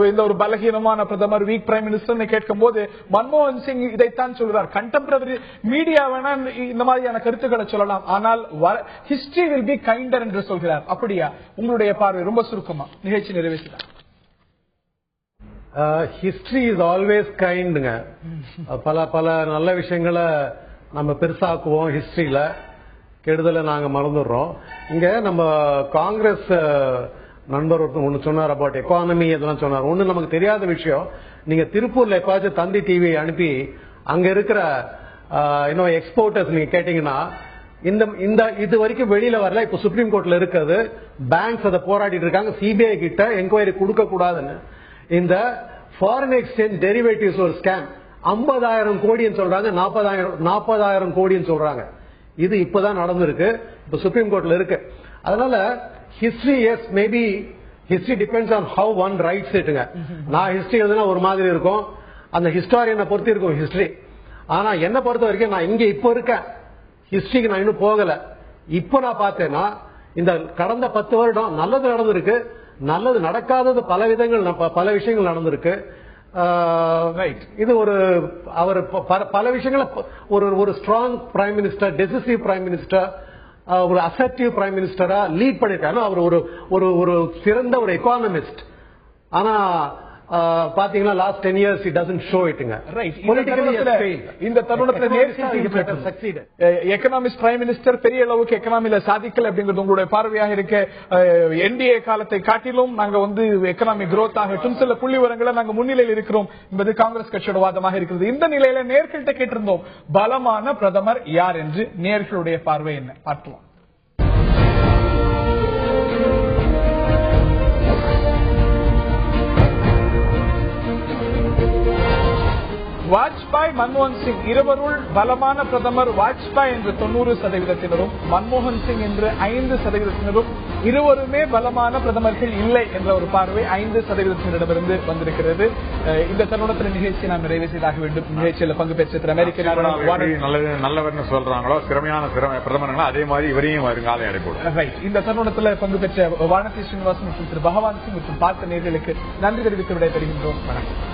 இந்த ஒரு பலகீனமான பிரதமர், வீக் பிரைம் மினிஸ்டர் கேட்கும் போது மன்மோகன் சிங் இதைத்தான் சொல்றார். கண்டெம்பரரி மீடியா வேணா இந்த மாதிரியான கருத்துக்களை சொல்லலாம், ஆனால் ஹிஸ்டரி வில் பி கைண்டர் என்று சொல்கிறார். அப்படியா? உங்களுடைய பார்வை ரொம்ப சுருக்கமா நிகழ்ச்சி நிறைவேற்றார். ஹிஸ்டரி இஸ் ஆல்வேஸ் கைண்டுங்க. பல பல நல்ல விஷயங்களை நம்ம பெருசாக்குவோம், ஹிஸ்டரியில கெடுதலை நாங்க மறந்துடுறோம். இங்க நம்ம காங்கிரஸ் நண்பர் ஒன்னு சொன்னார் அபவுட் எக்கானமி, அதெல்லாம் சொன்னார். ஒண்ணு நமக்கு தெரியாத விஷயம், நீங்க திருப்பூர்ல எப்பாச்சும் தந்தி டிவி அனுப்பி அங்க இருக்கிற எக்ஸ்போர்ட்டர்ஸ் நீங்க கேட்டீங்கன்னா, இந்த இது வரைக்கும் வெளியில வரல, இப்ப சுப்ரீம் கோர்ட்ல இருக்கிறது, பேங்க்ஸ் அதை போராடிட்டு இருக்காங்க, சிபிஐ கிட்ட என்கொயரி கொடுக்க கூடாதுன்னு. இந்த ஃபாரின் எக்ஸ்சேஞ்ச் டெரிவேட்டிவ்ஸ் ஒரு ஸ்கேம், 50,000 கோடின்னு சொல்றாங்க, 40,000 கோடின்னு சொல்றாங்க. இது இப்பதான் நடந்திருக்கு, இப்ப சுப்ரீம் கோர்ட்ல இருக்கு. அதனால history, yes maybe history depends on how one writes இட்டுங்க. நான் ஹிஸ்டரி எழுதுனா ஒரு மாதிரி இருக்கும், அந்த ஹிஸ்டாரியனை பொறுத்து இருக்கும் ஹிஸ்டரி. ஆனா என்ன பொறுத்த வரைக்கும் நான் இங்க இப்ப இருக்கேன், ஹிஸ்டரிக்கு நான் இன்னும் போகல. இப்ப நான் பார்த்தேன்னா இந்த கடந்த 10 வருடம் நல்லது நடந்திருக்கு, நல்லது நடக்காதது பல விஷயங்கள் நடந்திருக்கு. இது ஒரு அவர் பல விஷயங்களை ஒரு strong prime minister, decisive prime minister, ஒரு அசர்டிவ் பிரைம் மினிஸ்டரா லீட் பண்ணிருக்காரு. அவர் ஒரு சிறந்த ஒரு எக்கானமிஸ்ட். ஆனா பாத்தீங்கன்னா last 10 years he doesn't show itங்க. இந்த தருணத்தில் எக்கனாமிஸ்ட் பிரைம் மினிஸ்டர் பெரிய அளவுக்கு எக்கனாமில சாதிக்கல அப்படிங்கிறது உங்களுடைய பார்வையாக இருக்க, என்டிஏ காலத்தை காட்டிலும் நாங்க வந்து எக்கனாமிக் growth ஆகட்டும் சில புள்ளி விவரங்களை நாங்க முன்னிலையில் இருக்கிறோம் என்பது காங்கிரஸ் கட்சியோட வாதமாக இருக்கிறது. இந்த நிலையில நேர்கிட்ட கேட்டிருந்தோம், பலமான பிரதமர் யார் என்று. நேர்களுடைய பார்வை என்ன பார்க்கலாம். வாஜ்பாய், மன்மோகன் சிங் இருவருள் பலமான பிரதமர் வாஜ்பாய் என்று 90%, மன்மோகன் சிங் என்று 5%, இருவருமே பலமான பிரதமர்கள் இல்லை என்ற ஒரு பார்வை 5%-இடமிருந்து வந்திருக்கிறது. இந்த தருணத்தில் நிகழ்ச்சி நாம் நிறைவு செய்தாக வேண்டும். நிகழ்ச்சியில் பங்கு பெற்ற திரு அமெரிக்க நல்லவர்னு சொல்றாங்களோ, திறமையான பிரதமர்களோ அதே மாதிரி இவரையும் வருங்காலம் அடைப்போம். இந்த தருணத்தில் பங்கு பெற்ற வானதி ஸ்ரீனிவாசன் மற்றும் திரு பகவான் சிங் மற்றும் பார்த்த நேர்களுக்கு நன்றி தெரிவித்து விடைபெறுகின்றோம். வணக்கம்.